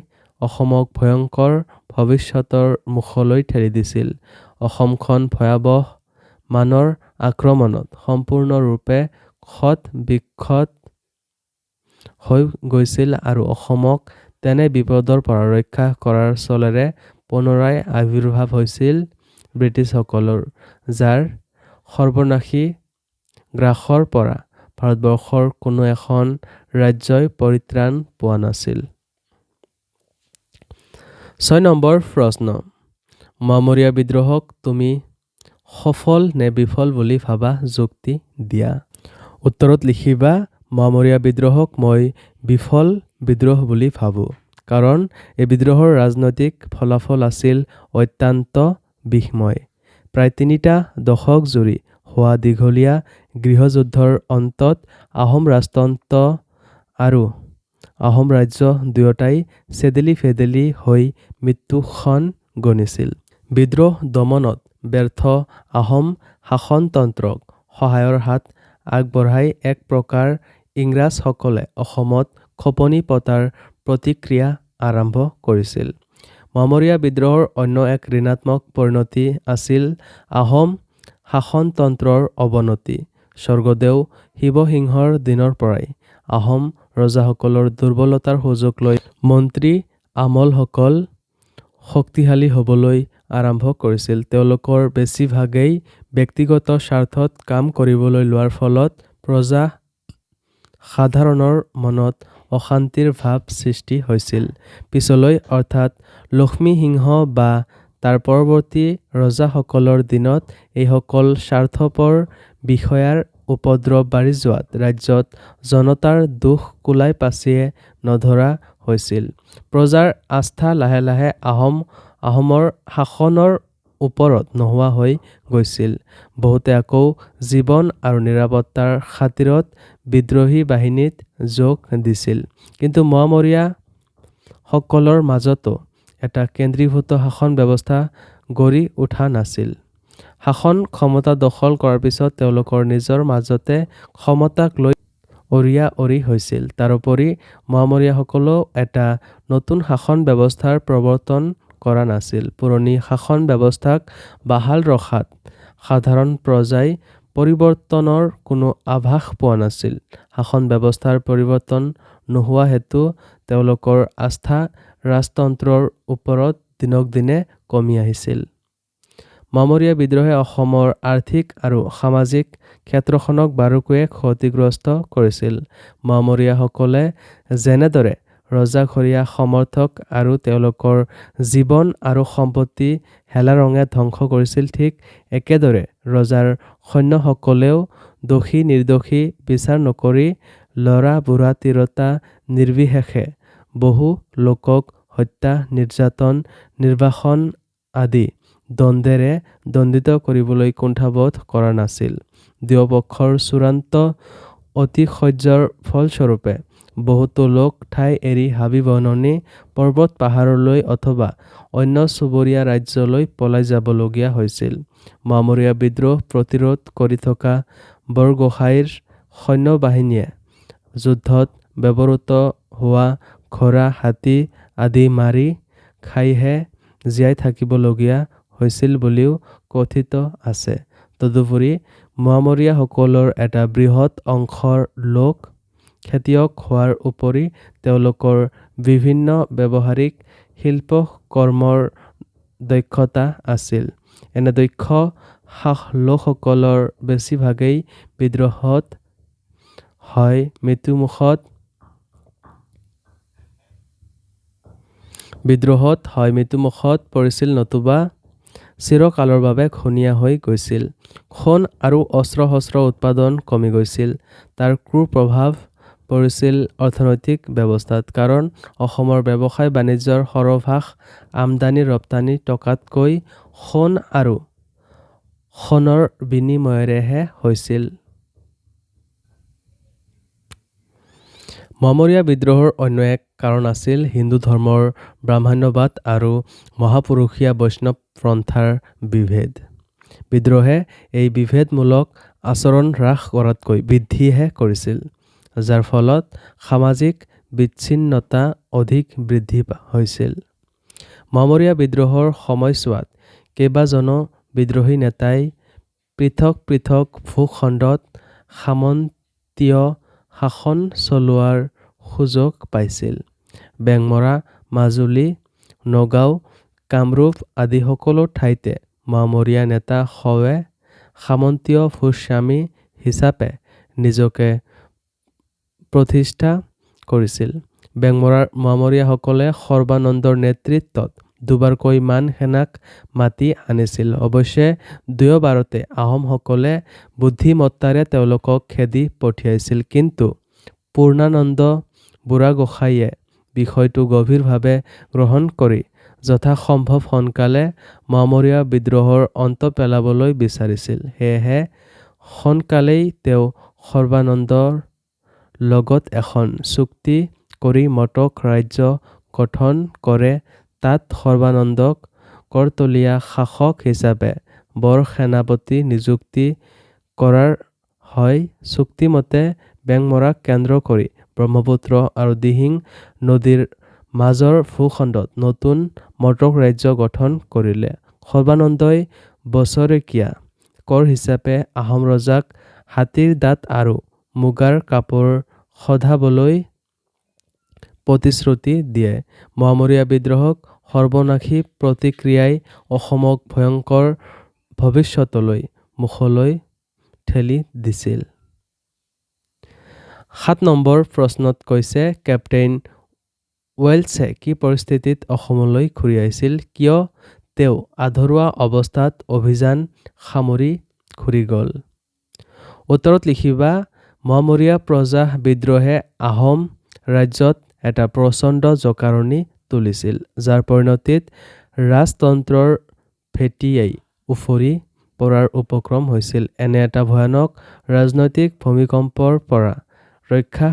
অসমক ভয়ংকৰ ভৱিষ্যতৰ মুখলৈ ঠেলি দিছিল। অসমখন ভয়াৱহ মানৰ আক্ৰমণত সম্পূৰ্ণৰূপে ক্ষত-বিক্ষত হৈ গৈছিল আৰু অসমক তেনে বিপদৰ পৰা ৰক্ষা কৰাৰ চলেৰে পুনৰায় আবিৰ্ভাৱ হৈছিল ব্ৰিটিছসকলৰ, যাৰ সৰ্বনাশী গ্ৰাসৰ পৰা ভাৰতবৰ্ষৰ কোনো এখন ৰাজ্যই পৰিত্ৰাণ পোৱা নাছিল। ৬ নম্বৰ প্ৰশ্ন। মামৰীয়া বিদ্ৰোহক তুমি সফল নে বিফল বুলি ভাবা? যুক্তি দিয়া। উত্তৰত লিখিবা, মামৰীয়া বিদ্ৰোহক মই বিফল বিদ্ৰোহ বুলি ভাবোঁ। কাৰণ এই বিদ্ৰোহৰ ৰাজনৈতিক ফলাফল আছিল অত্যন্ত বিষময়। প্ৰায় ৩টা দশক জুৰি হোৱা দীঘলীয়া গৃহযুদ্ধৰ অন্তত আহোম ৰাজতন্ত্ৰ আৰু আহোম ৰাজ্য দুয়োটাই চেদেলি-ফেদেলি হৈ মৃত্যুখন গণিছিল। বিদ্ৰোহ দমনত ব্যৰ্থ আহোম শাসনতন্ত্ৰক সহায়ৰ হাত আগবঢ়াই এক প্ৰকাৰ ইংৰাজসকলে অসমত খপনি পতাৰ প্ৰতিক্ৰিয়া আৰম্ভ কৰিছিল। মামৰীয়া বিদ্ৰোহৰ অন্য এক ঋণাত্মক পৰিণতি আছিল আহোম শাসনতন্ত্ৰৰ অৱনতি। স্বৰ্গদেউ শিৱসিংহৰ দিনৰ পৰাই আহোম ৰজাসকলৰ দুৰ্বলতাৰ সুযোগ লৈ মন্ত্ৰী আমোলসকল শক্তিশালী হ'বলৈ আৰম্ভ কৰিছিল। তেওঁলোকৰ বেছিভাগেই ব্যক্তিগত স্বাৰ্থত কাম কৰিবলৈ লোৱাৰ ফলত প্ৰজা সাধাৰণৰ মনত অশান্তিৰ ভাৱ সৃষ্টি হৈছিল। পিছলৈ অৰ্থাৎ লক্ষ্মীসিংহ বা তাৰ পৰৱৰ্তী ৰজাসকলৰ দিনত এইসকল স্বাৰ্থপৰ বিষয়াৰ উপদ্ৰৱ বাঢ়ি যোৱাত ৰাজ্যত জনতাৰ দুখ কুলাই পাচিয়ে নধৰা হৈছিল। প্ৰজাৰ আস্থা লাহে লাহে আহোমৰ শাসনৰ ওপৰত নোহোৱা হৈ গৈছিল। বহুতে আকৌ জীৱন আৰু নিৰাপত্তাৰ খাতিৰত বিদ্ৰোহী বাহিনীত যোগ দিছিল। কিন্তু মোৱামৰীয়া সকলৰ মাজতো এটা কেন্দ্ৰীভূত শাসন ব্যৱস্থা গঢ়ি উঠা নাছিল। শাসন ক্ষমতা দখল কৰাৰ পিছত তেওঁলোকৰ নিজৰ মাজতে ক্ষমতাক লৈ অৰিয়া-অৰি হৈছিল। তাৰোপৰি মোৱামৰীয়াসকলেও এটা নতুন শাসন ব্যৱস্থাৰ প্ৰৱৰ্তন কৰা নাছিল। পুৰণি শাসন ব্যৱস্থাক বাহাল ৰখাত সাধাৰণ প্ৰজাই পৰিৱৰ্তনৰ কোনো আভাস পোৱা নাছিল। শাসন ব্যৱস্থাৰ পৰিৱৰ্তন নোহোৱা হেতু তেওঁলোকৰ আস্থা ৰাজতন্ত্ৰৰ ওপৰত দিনক দিনে কমি আহিছিল। মোৱামৰীয়া বিদ্ৰোহে অসমৰ আৰ্থিক আৰু সামাজিক ক্ষেত্ৰখনক বাৰুকৈয়ে ক্ষতিগ্ৰস্ত কৰিছিল। মোৱামৰীয়াসকলে যেনেদৰে ৰজাঘৰীয়া সমৰ্থক আৰু তেওঁলোকৰ জীৱন আৰু সম্পত্তি হেলাৰঙে ধ্বংস কৰিছিল, ঠিক একেদৰে ৰজাৰ সৈন্যসকলেও দোষী নিৰ্দোষী বিচাৰ নকৰি ল'ৰা-বুঢ়া তিৰোতা নিৰ্বিশেষে বহু লোকক হত্যা, নিৰ্যাতন, নিৰ্বাসন আদি দণ্ডেৰে দণ্ডিত কৰিবলৈ কুণ্ঠাবোধ কৰা নাছিল। দুয়োপক্ষৰ চূড়ান্ত অতিশয্যৰ ফলস্বৰূপে বহুতো লোক ঠাই এৰি হাবি-বননি, পৰ্বত-পাহাৰলৈ অথবা অন্য চুবুৰীয়া ৰাজ্যলৈ পলাই যাবলগীয়া হৈছিল। মোৱামৰীয়া বিদ্ৰোহ প্ৰতিৰোধ কৰি থকা বৰগোহাঁইৰ সৈন্যবাহিনীয়ে যুদ্ধত ব্যৱহৃত হোৱা ঘোঁৰা, হাতী আদি মাৰি খাইহে জীয়াই থাকিবলগীয়া হৈছিল বুলিও কথিত আছে। তদুপৰি মোৱামৰীয়াসকলৰ এটা বৃহৎ অংশৰ লোক খেতিয়ক হোৱাৰ উপৰি তেওঁলোকৰ বিভিন্ন ব্যৱহাৰিক শিল্পকৰ্মৰ দক্ষতা আছিল। এনে দক্ষ লোকসকলৰ বেছিভাগেই বিদ্ৰোহত হয় মৃত্যুমুখত পৰিছিল নতুবা চিৰকালৰ বাবে খনীয়া হৈ গৈছিল। সোণ আৰু অস্ত্ৰ-শস্ত্ৰ উৎপাদন কমি গৈছিল। তাৰ কুপ্ৰভাৱ পৰিছিল অৰ্থনৈতিক ব্যৱস্থাত। কাৰণ অসমৰ ব্যৱসায় বাণিজ্যৰ সৰহভাগ আমদানি ৰপ্তানি টকাতকৈ সোণ আৰু সোণৰ বিনিময়েৰেহে হৈছিল। মোৱামৰীয়া বিদ্ৰোহৰ অন্য এক কাৰণ আছিল হিন্দু ধৰ্মৰ ব্ৰাহ্মণ্যবাদ আৰু মহাপুৰুষীয়া বৈষ্ণৱ পন্থাৰ বিভেদ। বিদ্ৰোহে এই বিভেদমূলক আচৰণ হ্ৰাস কৰাতকৈ বৃদ্ধিহে কৰিছিল, যাৰ ফলত সামাজিক বিচ্ছিন্নতা অধিক বৃদ্ধি হৈছিল। মোৱামৰীয়া বিদ্ৰোহৰ সময়ছোৱাত কেইবাজনো বিদ্ৰোহী নেতাই পৃথক পৃথক ভূখণ্ডত সামন্তীয় শাসন চলোৱাৰ সুযোগ পাইছিল। বেংমৰা, মাজুলী, নগাঁও, কামৰূপ আদি সকলো ঠাইতে মোৱামৰীয়া নেতাসৱে সামন্তীয় ভূস্বামী হিচাপে নিজকে প্ৰতিষ্ঠা কৰিছিল। বেংমৰাৰ মোৱামৰীয়াসকলে সৰ্বানন্দৰ নেতৃত্বত দুবাৰকৈ মান সেনাক মাতি আনিছিল। অৱশ্যে দুয়োবাৰতে আহোমসকলে বুদ্ধিমত্তাৰে তেওঁলোকক খেদি পঠিয়াইছিল। কিন্তু পূৰ্ণানন্দ বুঢ়াগোহাঁইয়ে বিষয়টো গভীৰভাৱে গ্ৰহণ কৰি যথাসম্ভৱ সোনকালে মোৱামৰীয়া বিদ্ৰোহৰ অন্ত পেলাবলৈ বিচাৰিছিল। সেয়েহে সোনকালেই তেওঁ সৰ্বানন্দৰ লগত এখন চুক্তি কৰি মটক ৰাজ্য গঠন কৰে। তাত সৰ্বানন্দক কৰতলীয়া শাসক হিচাপে বৰ সেনাপতি নিযুক্তি কৰাৰ হয়। চুক্তিমতে বেংমৰাক কেন্দ্ৰ কৰি ব্ৰহ্মপুত্ৰ আৰু দিহিং নদীৰ মাজৰ ভূখণ্ডত নতুন মটক ৰাজ্য গঠন কৰিলে। সৰ্বানন্দই বছৰেকীয়া কৰ হিচাপে আহোম ৰজাক হাতীৰ দাঁত আৰু মুগাৰ কাপোৰ সধাবলৈ প্ৰতিশ্ৰুতি দিয়ে। মোৱামৰীয়া বিদ্ৰোহক সৰ্বনাশী প্ৰতিক্ৰিয়াই অসমক ভয়ংকৰ ভৱিষ্যতৰ মুখলৈ ঠেলি দিছিল। ৭ নম্বৰ প্ৰশ্নত কৈছে কেপ্টেইন ৱেলছে কি পৰিস্থিতিত অসমলৈ ঘূৰি আহিছিল? কিয় তেওঁ আধৰুৱা অৱস্থাত অভিযান সামৰি ঘূৰি গ'ল। উত্তৰত লিখিবা মোৱামৰীয়া প্ৰজা বিদ্ৰোহে আহোম ৰাজ্যত এটা প্ৰচণ্ড জকাৰণি তুলিছিল, যাৰ পৰিণতিত ৰাজতন্ত্ৰৰ ভেটিয়েই উফৰি পৰাৰ উপক্ৰম হৈছিল। এনে এটা ভয়ানক ৰাজনৈতিক ভূমিকম্পৰ পৰা ৰক্ষা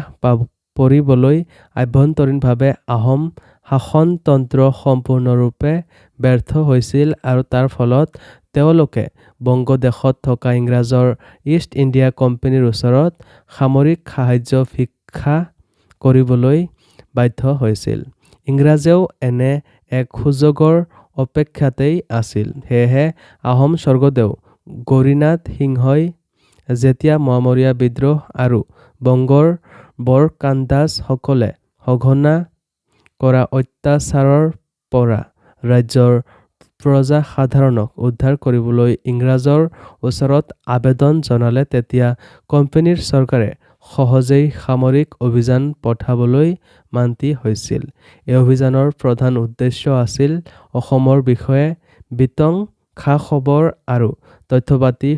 পৰিবলৈ আভ্যন্তৰীণভাৱে আহোম শাসনতন্ত্ৰ সম্পূৰ্ণৰূপে ব্যৰ্থ হৈছিল আৰু তাৰ ফলত তেওঁলোকে বংগদেশত থকা ইংৰাজৰ ইষ্ট ইণ্ডিয়া কোম্পানীৰ ওচৰত সামৰিক সাহায্য ভিক্ষা কৰিবলৈ বাধ্য হৈছিল। ইংৰাজেও এনে এক সুযোগৰ অপেক্ষাতেই আছিল। সেয়েহে আহোম স্বৰ্গদেউ গৌৰীনাথ সিংহই যেতিয়া মোৱামৰীয়া বিদ্ৰোহ আৰু বংগৰ বৰকান্দাজসকলে সঘনা কৰা অত্যাচাৰৰ পৰা ৰাজ্যৰ প্ৰজাসাধাৰণক উদ্ধাৰ কৰিবলৈ ইংৰাজৰ ওচৰত আবেদন জনালে, তেতিয়া কোম্পানীৰ চৰকাৰে সহজেই সামৰিক অভিযান পঠাবলৈ মান্তি হৈছিল। এই অভিযানৰ প্ৰধান উদ্দেশ্য আছিল অসমৰ বিষয়ে বিতং খা-খবৰ আৰু তথ্যপাতি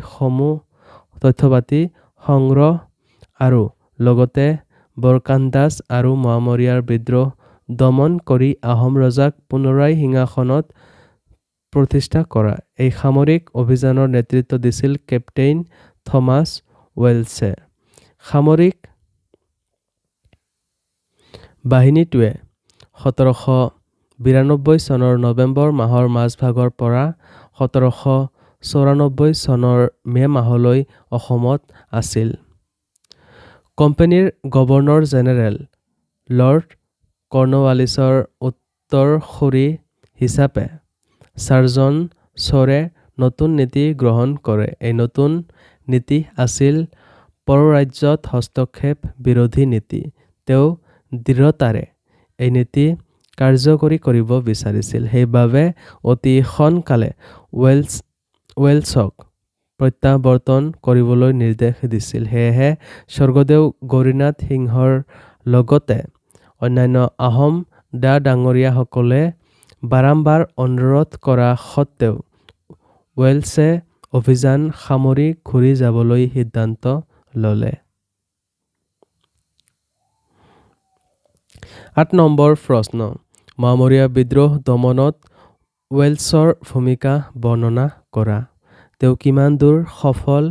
সংগ্ৰহ আৰু লগতে বৰকান্দাজ আৰু মোৱামৰীয়াৰ বিদ্ৰোহ দমন কৰি আহোম ৰজাক পুনৰাই সিংহাসনত প্ৰতিষ্ঠা কৰা। এই সামৰিক অভিযানৰ নেতৃত্ব দিছিল কেপ্টেইন থমাছ ৱেলছে। সামৰিক বাহিনীটোৱে 1792 চনৰ নৱেম্বৰ মাহৰ মাজভাগৰ পৰা 1794 চনৰ মে মাহলৈ অসমত আছিল। কোম্পানীৰ গভৰ্ণৰ জেনেৰেল লৰ্ড কৰ্ণৱালিছৰ উত্তৰসূৰী হিচাপে ছাৰ জন শ্বোৰে নতুন নীতি গ্ৰহণ কৰে। এই নতুন নীতি আছিল পৰৰাজ্যত হস্তক্ষেপ বিৰোধী নীতি। তেওঁ দৃঢ়তাৰে এই নীতি কাৰ্যকৰী কৰিব বিচাৰিছিল। সেইবাবে অতি সোনকালে ৱেলছক প্ৰত্যাৱৰ্তন কৰিবলৈ নিৰ্দেশ দিছিল। সেয়েহে স্বৰ্গদেউ গৌৰীনাথ সিংহৰ লগতে অন্যান্য আহোম ডা-ডাঙৰীয়াসকলে বাৰম্বাৰ অনুৰোধ কৰা স্বত্বেও ৱেলছে অভিযান সামৰি ঘূৰি যাবলৈ সিদ্ধান্ত ল'লে। ৮ নম্বৰ প্ৰশ্ন। মোৱামৰীয়া বিদ্ৰোহ দমনত ৱেলছৰ ভূমিকা বৰ্ণনা কৰা। তেওঁ কিমান দূৰ সফল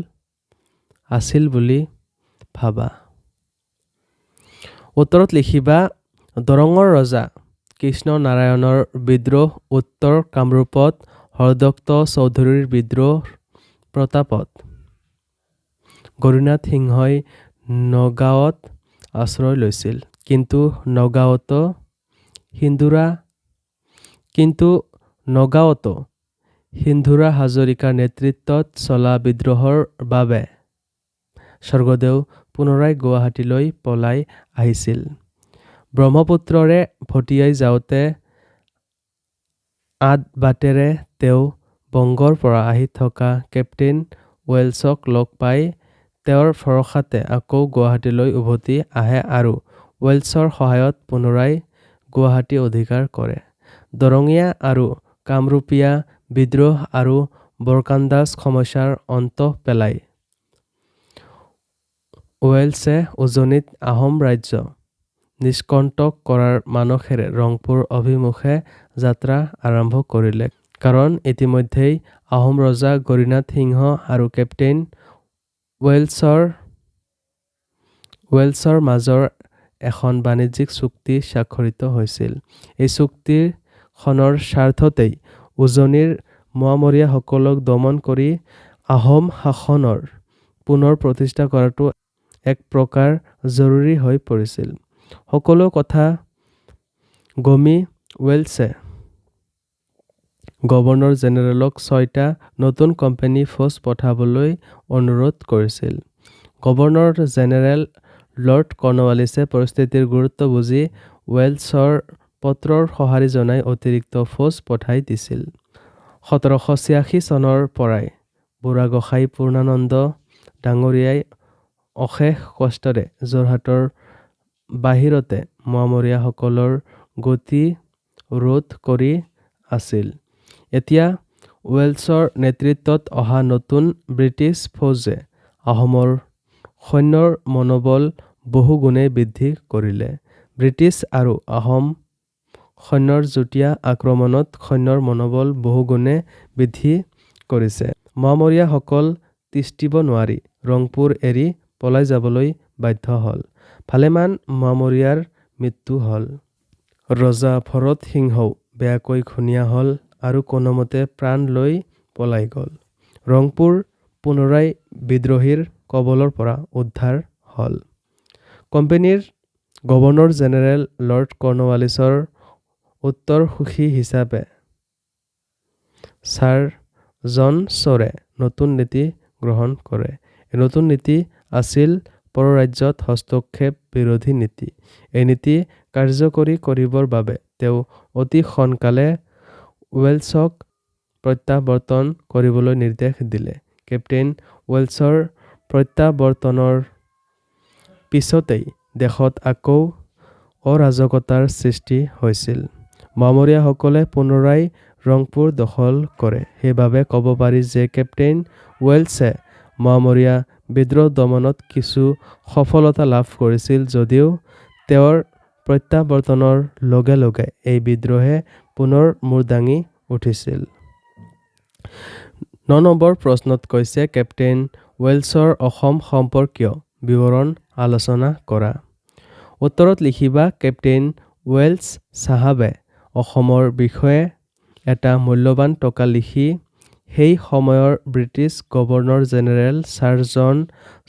আছিল বুলি ভাবা? উত্তৰত লিখিবা দৰঙৰ ৰজা কৃষ্ণনাৰায়ণৰ বিদ্ৰোহ, উত্তৰ কামৰূপত হৰদত্ত চৌধুৰীৰ বিদ্ৰোহ প্ৰতাপত গৌৰীনাথ সিংহই নগাঁৱত আশ্ৰয় লৈছিল। কিন্তু নগাঁৱতো সিন্ধুৰা হাজৰিকাৰ নেতৃত্বত চলা বিদ্ৰোহৰ বাবে স্বৰ্গদেউ পুনৰাই গুৱাহাটীলৈ পলাই আহিছিল। ব্ৰহ্মপুত্ৰৰে ভটিয়াই যাওঁতে আদবাটেৰে তেওঁ বংগৰ পৰা আহি থকা কেপ্টেইন ৱেলছক লগ পাই তেওঁৰ ভৰসাতে আকৌ গুৱাহাটীলৈ উভতি আহে আৰু ৱেলছৰ সহায়ত পুনৰাই গুৱাহাটী অধিকাৰ কৰে। দৰঙীয়া আৰু কামৰূপীয়া বিদ্ৰোহ আৰু বৰকান্দাজ সমস্যাৰ অন্ত পেলাই ৱেলছে উজনিত আহোম ৰাজ্য নিষ্কণ্টক কৰাৰ মানসেৰে ৰংপুৰ অভিমুখে যাত্ৰা আৰম্ভ কৰিলে। কাৰণ ইতিমধ্যেই আহোম ৰজা গৌৰীনাথ সিংহ আৰু কেপ্টেইন ৱেলছৰ মাজৰ এখন বাণিজ্যিক চুক্তি স্বাক্ষৰিত হৈছিল। এই চুক্তিখনৰ স্বাৰ্থতেই উজনিৰ মোৱামৰীয়াসকলক দমন কৰি আহোম শাসনৰ পুনৰ প্ৰতিষ্ঠা কৰাটো এক প্ৰকাৰ জৰুৰী হৈ পৰিছিল। সকলো কথা গমি ৱেলছে গভৰ্ণৰ জেনেৰেলক 6টা নতুন কোম্পানী ফৌজ পঠাবলৈ অনুৰোধ কৰিছিল। গভৰ্ণৰ জেনেৰেল লৰ্ড কৰ্ণৱালিছে পৰিস্থিতিৰ গুৰুত্ব বুজি ৱেলছৰ পত্ৰৰ সঁহাৰি জনাই অতিৰিক্ত ফৌজ পঠাই দিছিল। 1786 চনৰ পৰাই বুঢ়াগোসাঁই পূৰ্ণানন্দ ডাঙৰীয়াই অশেষ কষ্টেৰে যোৰহাটৰ বাহিৰতে মোৱামৰীয়াসকলৰ গতি ৰোধ কৰি আছিল। এতিয়া ৱেলছৰ নেতৃত্বত অহা নতুন ব্ৰিটিছ ফৌজে আহোমৰ সৈন্যৰ মনোবল বহুগুণে বৃদ্ধি কৰিলে। ব্ৰিটিছ আৰু আহোম সৈন্যৰ যুটীয়া আক্ৰমণত সৈন্যৰ মনোবল বহুগুণে বৃদ্ধি কৰিছে। মোৱামৰীয়াসকল তিষ্ঠিব নোৱাৰি ৰংপুৰ এৰি পলাই যাবলৈ বাধ্য হ'ল। ভালেমান মোৱামৰীয়াৰ মৃত্যু হ'ল। ৰজা ভৰত সিংহও বেয়াকৈ ঘূণীয়া হ'ল আৰু কোনোমতে প্ৰাণ লৈ পলাই গ'ল। ৰংপুৰ পুনৰাই বিদ্ৰোহীৰ কবলৰ পৰা উদ্ধাৰ হ'ল। কোম্পানীৰ গভৰ্ণৰ জেনেৰেল লৰ্ড কৰ্ণৱালিছৰ উত্তৰসূখী হিচাপে ছাৰ জন শ্বৰে নতুন নীতি গ্ৰহণ কৰে। এই নতুন নীতি আছিল পৰৰাজ্যত হস্তক্ষেপ বিৰোধী নীতি। এই নীতি কাৰ্যকৰী কৰিবৰ বাবে তেওঁ অতি সোনকালে ৱেলছক প্ৰত্যাৱৰ্তন কৰিবলৈ নিৰ্দেশ দিলে। কেপ্টেইন ৱেলছৰ প্ৰত্যাৱৰ্তনৰ পিছতেই দেশত আকৌ অৰাজকতাৰ সৃষ্টি হৈছিল। মোৱামৰীয়াসকলে পুনৰাই ৰংপুৰ দখল কৰে। সেইবাবে ক'ব পাৰি যে কেপ্টেইন ৱেলছে মোৱামৰীয়া বিদ্ৰোহ দমনত কিছু সফলতা লাভ কৰিছিল যদিও তেওঁৰ প্ৰত্যাৱৰ্তনৰ লগে লগে এই বিদ্ৰোহে পুনৰ মূৰ দাঙি উঠিছিল। ৯ নম্বৰ প্ৰশ্নত কৈছে কেপ্টেইন ৱেলছৰ অসম সম্পৰ্কীয় বিৱৰণ আলোচনা কৰা। উত্তৰত লিখিবা কেপ্টেইন ৱেলছ চাহাবে অসমৰ বিষয়ে এটা মূল্যৱান টকা লিখি সেই সময়ৰ British governor general sir John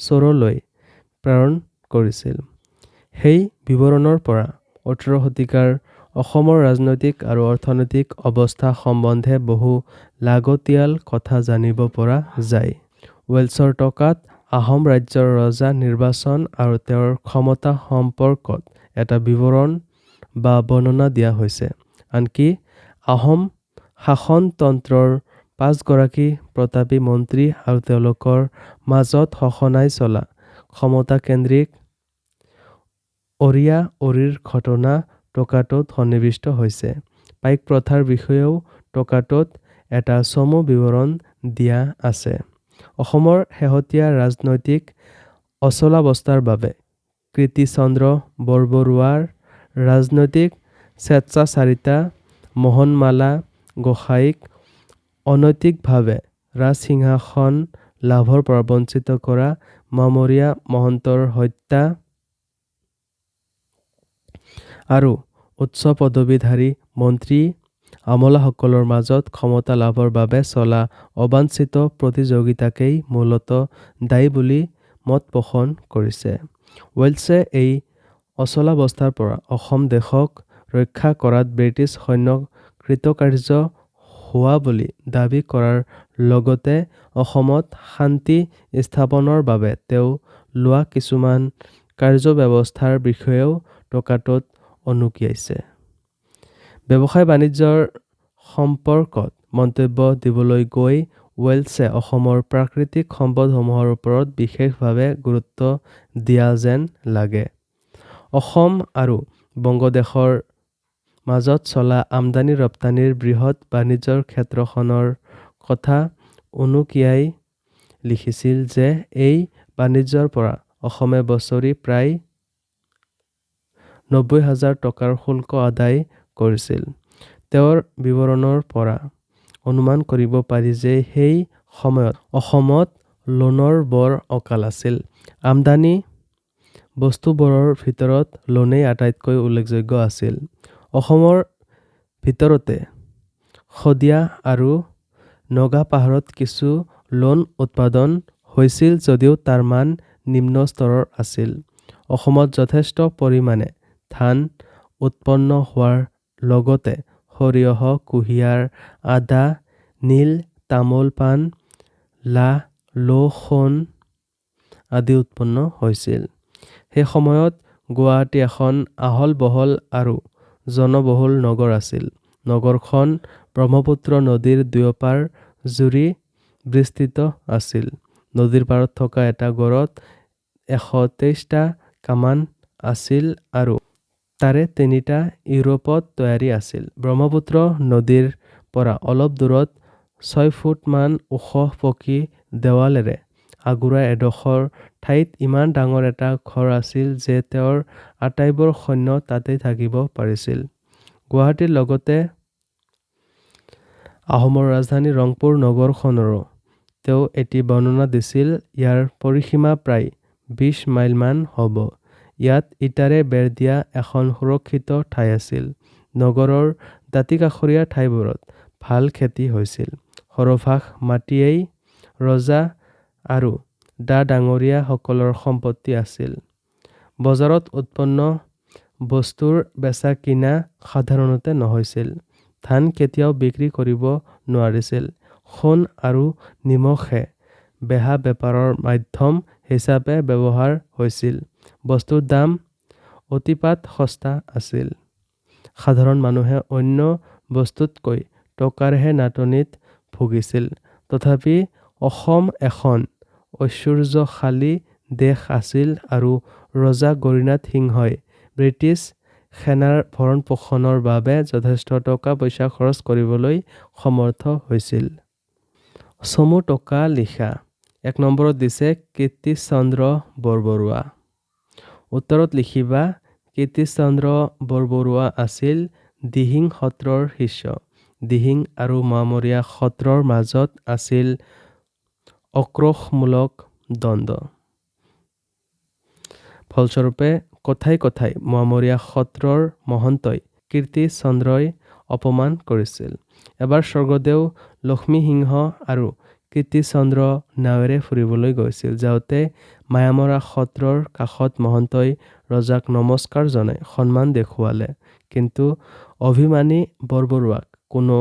শ্বৰলৈ প্ৰেৰণ কৰিছিল। সেই বিৱৰণৰ পৰা ১৮ শতিকাৰ অসমৰ ৰাজনৈতিক আৰু অৰ্থনৈতিক অৱস্থা সম্বন্ধে বহু লাগতিয়াল কথা জানিব পৰা যায়। ৱেলছৰ টকাত আহোম ৰাজ্যৰ ৰজা নিৰ্বাচন আৰু তেওঁৰ ক্ষমতা সম্পৰ্কত এটা বিৱৰণ বা বৰ্ণনা দিয়া হৈছে। আনকি আহোম শাসনতন্ত্ৰৰ ৫ গৰাকী প্ৰতাপী মন্ত্ৰী আৰু তেওঁলোকৰ মাজত সঘনাই চলা ক্ষমতাকেন্দ্ৰিক অঁৰিয়া-অঁৰিৰ ঘটনা টকাটোত সন্নিৱিষ্ট হৈছে। পাইক প্ৰথাৰ বিষয়েও টকাটোত এটা চমু বিৱৰণ দিয়া আছে। অসমৰ শেহতীয়া ৰাজনৈতিক অচলাৱস্থাৰ বাবে কীৰ্তিচন্দ্ৰ বৰবৰুৱাৰ ৰাজনৈতিক স্বেচ্ছাচাৰিতা মোহনমালা গোহাঁইক অনৈতিকভাৱে ৰাজসিংহাসন লাভৰ পৰা বঞ্চিত কৰা মোৱামৰীয়া মহন্তৰ হত্যা আৰু উচ্চ পদবীধাৰী মন্ত্ৰী আমোলাসকলৰ মাজত ক্ষমতা লাভৰ বাবে চলা অবাঞ্ছিত প্ৰতিযোগিতাকেই মূলতঃ দায়ী বুলি মত পোষণ কৰিছে। ৱেলছে এই অচলাৱস্থাৰ পৰা অসম দেশক ৰক্ষা কৰাত ব্ৰিটিছ সৈন্যক কৃতকাৰ্য হোৱা বুলি দাবী কৰাৰ লগতে অসমত শান্তি স্থাপনৰ বাবে তেওঁ লোৱা কিছুমান কাৰ্যব্যৱস্থাৰ বিষয়েও টকাটোত উনুকিয়াইছে। ব্যৱসায় বাণিজ্যৰ সম্পৰ্কত মন্তব্য দিবলৈ গৈ ৱেলছে অসমৰ প্ৰাকৃতিক সম্পদসমূহৰ ওপৰত বিশেষভাৱে গুৰুত্ব দিয়া যেন লাগে। অসম আৰু বংগদেশৰ মাজত চলা আমদানি ৰপ্তানিৰ বৃহৎ বাণিজ্যৰ ক্ষেত্ৰখনৰ কথা উনুকিয়াই লিখিছিল যে এই বাণিজ্যৰ পৰা অসমে বছৰি প্ৰায় ৯০,০০০ টকাৰ শুল্ক আদায় কৰিছিল। তেওঁৰ বিৱৰণৰ পৰা অনুমান কৰিব পাৰি যে সেই সময়ত অসমত লোণৰ বৰ অকাল আছিল। আমদানি বস্তুবোৰৰ ভিতৰত লোণেই আটাইতকৈ উল্লেখযোগ্য আছিল। অসমৰ ভিতৰতে শদিয়া আৰু নগাপাহাৰত কিছু লোণ উৎপাদন হৈছিল যদিও তাৰ মান নিম্ন স্তৰৰ আছিল। অসমত যথেষ্ট পৰিমাণে ধান উৎপন্ন হোৱাৰ লগতে সৰিয়হ, কুঁহিয়াৰ, আদা, নীল, তামোল, পাণ, লাহ, লৌন আদি উৎপন্ন হৈছিল। সেই সময়ত গুৱাহাটী এখন আহল-বহল আৰু জনবহুল নগৰ আছিল। নগৰখন ব্ৰহ্মপুত্ৰ নদীৰ দুয়োপাৰ জুৰি বিস্তৃত আছিল। নদীৰ পাৰত থকা এটা গড়ত ১২৩টা কামান আছিল আৰু তাৰে ৩টা ইউৰোপত তৈয়াৰী আছিল। ব্ৰহ্মপুত্ৰ নদীৰ পৰা অলপ দূৰত 6 ফুটমান ওখ পকী দেৱালেৰে আগুৰা এডোখৰ ঠাইত ইমান ডাঙৰ এটা ঘৰ আছিল যে তেওঁৰ আটাইবোৰ সৈন্য তাতেই থাকিব পাৰিছিল। গুৱাহাটীৰ লগতে আহোমৰ ৰাজধানী ৰংপুৰ নগৰখনৰো তেওঁ এটি বৰ্ণনা দিছিল। ইয়াৰ পৰিসীমা প্ৰায় 20 মাইলমান হ'ব। ইয়াত ইটাৰে বেৰ দিয়া এখন সুৰক্ষিত ঠাই আছিল। নগৰৰ দাঁতিকাষৰীয়া ঠাইবোৰত ভাল খেতি হৈছিল। সৰহভাগ মাটিয়েই ৰজা আৰু ডা-ডাঙৰীয়া সকলৰ সম্পত্তি আছিল। বজাৰত উৎপন্ন বস্তুৰ বেচা কিনা সাধাৰণতে নহৈছিল। ধান কেতিয়াও বিক্ৰী কৰিব নোৱাৰিছিল। সোণ আৰু নিমখহে বেহা বেপাৰৰ মাধ্যম হিচাপে ব্যৱহাৰ হৈছিল। বস্তুৰ দাম অতিপাত সস্তা আছিল। সাধাৰণ মানুহে অন্য বস্তুতকৈ টকাৰহে নাটনিত ভুগিছিল। তথাপি অসম এখন ঐশ্বৰ্যশালী দেশ আছিল আৰু ৰজা গৰিনাথ সিংহই ব্ৰিটিছ সেনাৰ ভৰণ পোষণৰ বাবে যথেষ্ট টকা পইচা খৰচ কৰিবলৈ সমৰ্থ হৈছিল। চমু টকা লিখা। 1 নম্বৰত দিছে কীৰ্তিচন্দ্ৰ বৰবৰুৱা। উত্তৰত লিখিবা কীৰ্তিচন্দ্ৰ বৰবৰুৱা আছিল দিহিং সত্ৰৰ শিষ্য। দিহিং আৰু মোৱামৰীয়া সত্ৰৰ মাজত আছিল আক্ৰোশমূলক দ্বন্দ্ব। ফলস্বৰূপে কথাই কথাই মোৱামৰীয়া সত্ৰৰ মহন্তই কীৰ্তিচন্দ্ৰই অপমান কৰিছিল। এবাৰ স্বৰ্গদেউ লক্ষ্মীসিংহ আৰু কীৰ্তিচন্দ্ৰ নাৱেৰে ফুৰিবলৈ গৈছিল। যাওঁতে মায়ামৰা সত্ৰৰ কাষত মহন্তই ৰজাক নমস্কাৰ জনাই সন্মান দেখুৱালে। কিন্তু অভিমানী বৰবৰুৱাক কোনো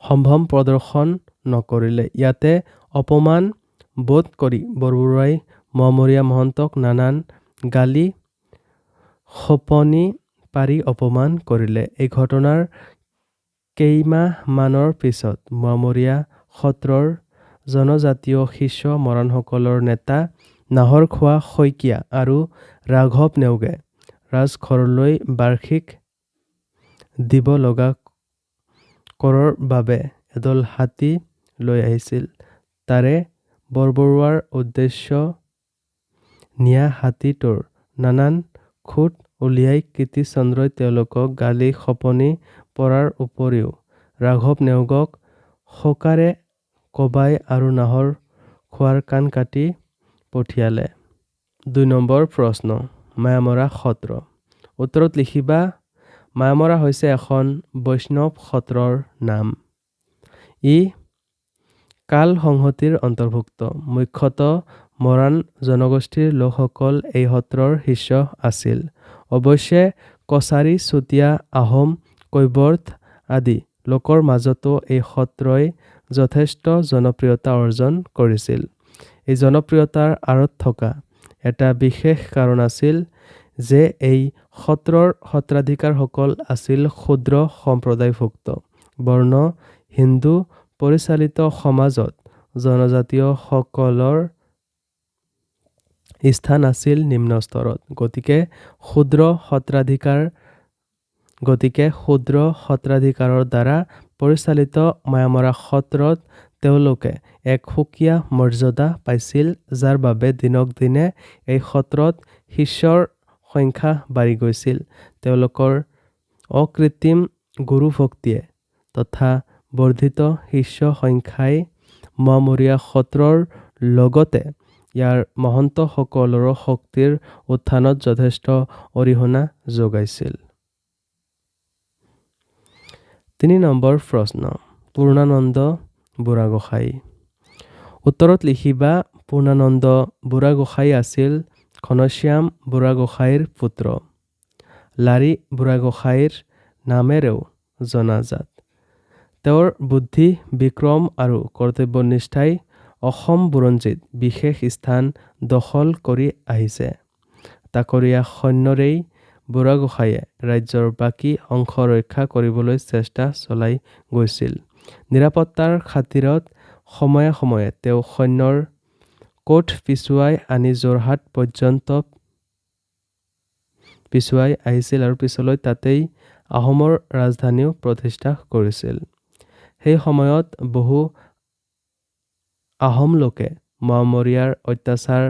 সম্ভ্ৰম প্ৰদৰ্শন নকৰিলে। ইয়াতে অপমান বোধ কৰি বৰবৰুৱাই মোৱামৰীয়া মহন্তক নানান গালি শপনি পাৰি অপমান কৰিলে। এই ঘটনাৰ কেইমাহমানৰ পিছত মোৱামৰীয়া সত্ৰৰ জনজাতীয় শিষ্য মৰাণসকলৰ নেতা নাহৰখোৱা শইকীয়া আৰু ৰাঘৱ নেওগে ৰাজঘৰলৈ বাৰ্ষিক দিব লগা কৰৰ বাবে এদল হাতী লৈ আহিছিল। তাৰে বৰবৰুৱাৰ উদ্দেশ্য নিয়া হাতীটোৰ নানান খুঁট উলিয়াই কীৰ্তিচন্দ্ৰই তেওঁলোকক গালি শপনি পৰাৰ উপৰিও ৰাঘৱ নেওগক শোকাৰে কোবাই আৰু নাহৰখোৱাৰ কাণ কাটি পঠিয়ালে। 2 নম্বৰ প্ৰশ্ন। মায়ামৰা সত্ৰ। উত্তৰত লিখিবা মায়ামৰা হৈছে এখন বৈষ্ণৱ সত্ৰৰ নাম। ই কাল সংহতিৰ অন্তৰ্ভুক্ত। মুখ্যতঃ মৰাণ জনগোষ্ঠীৰ লোকসকল এই সত্ৰৰ শিষ্য আছিল। অৱশ্যে কছাৰী, চুতীয়া, আহোম, কৈৱৰ্ত আদি লোকৰ মাজতো এই সত্ৰই যথেষ্ট জনপ্ৰিয়তা অৰ্জন কৰিছিল। এই জনপ্ৰিয়তাৰ আঁৰত থকা এটা বিশেষ কাৰণ আছিল যে এই সত্ৰৰ সত্ৰাধিকাৰসকল আছিল ক্ষুদ্ৰ সম্প্ৰদায়ভুক্ত বৰ্ণ হিন্দু পৰিচালিত সমাজত জনজাতীয় সকলৰ স্থান আছিল নিম্ন স্তৰত। গতিকে ক্ষুদ্ৰ সত্ৰাধিকাৰৰ দ্বাৰা পৰিচালিত মায়ামৰা সত্ৰত তেওঁলোকে এক সুকীয়া মৰ্যাদা পাইছিল, যাৰ বাবে দিনক দিনে এই সত্ৰত শিষ্যৰ সংখ্যা বাঢ়ি গৈছিল। তেওঁলোকৰ অকৃত্ৰিম গুৰুভক্তিয়ে তথা বৰ্ধিত শিষ্য সংখ্যাই মোৱামৰীয়া সত্ৰৰ লগতে ইয়াৰ মহন্তসকলৰো শক্তিৰ উত্থানত যথেষ্ট অৰিহণা যোগাইছিল। 3 নম্বৰ প্ৰশ্ন। পূৰ্ণানন্দ বুঢ়াগোহাঁই। উত্তৰত লিখিবা পূৰ্ণানন্দ বুঢ়াগোহাঁই আছিল ঘনশ্যাম বুঢ়াগোহাঁইৰ পুত্ৰ। লাৰী বুঢ়াগোহাঁইৰ নামেৰেও জনাজাত। তেওঁৰ বুদ্ধি, বিক্ৰম আৰু কৰ্তব্যনিষ্ঠাই অসম বুৰঞ্জীত বিশেষ স্থান দখল কৰি আহিছে। তাকৰীয়া সৈন্যৰেই বুঢ়াগোহাঁইয়ে ৰাজ্যৰ বাকী অংশ ৰক্ষা কৰিবলৈ চেষ্টা চলাই গৈছিল। নিৰাপত্তাৰ খাতিৰত সময়ে সময়ে তেওঁ সৈন্যৰ কোঠ পিছুৱাই আনি যোৰহাট পৰ্যন্ত পিছুৱাই আহিছিল আৰু পিছলৈ তাতেই আহোমৰ ৰাজধানীও প্ৰতিষ্ঠা কৰিছিল। সেই সময়ত বহু আহোম লোকে মোৱামৰীয়াৰ অত্যাচাৰ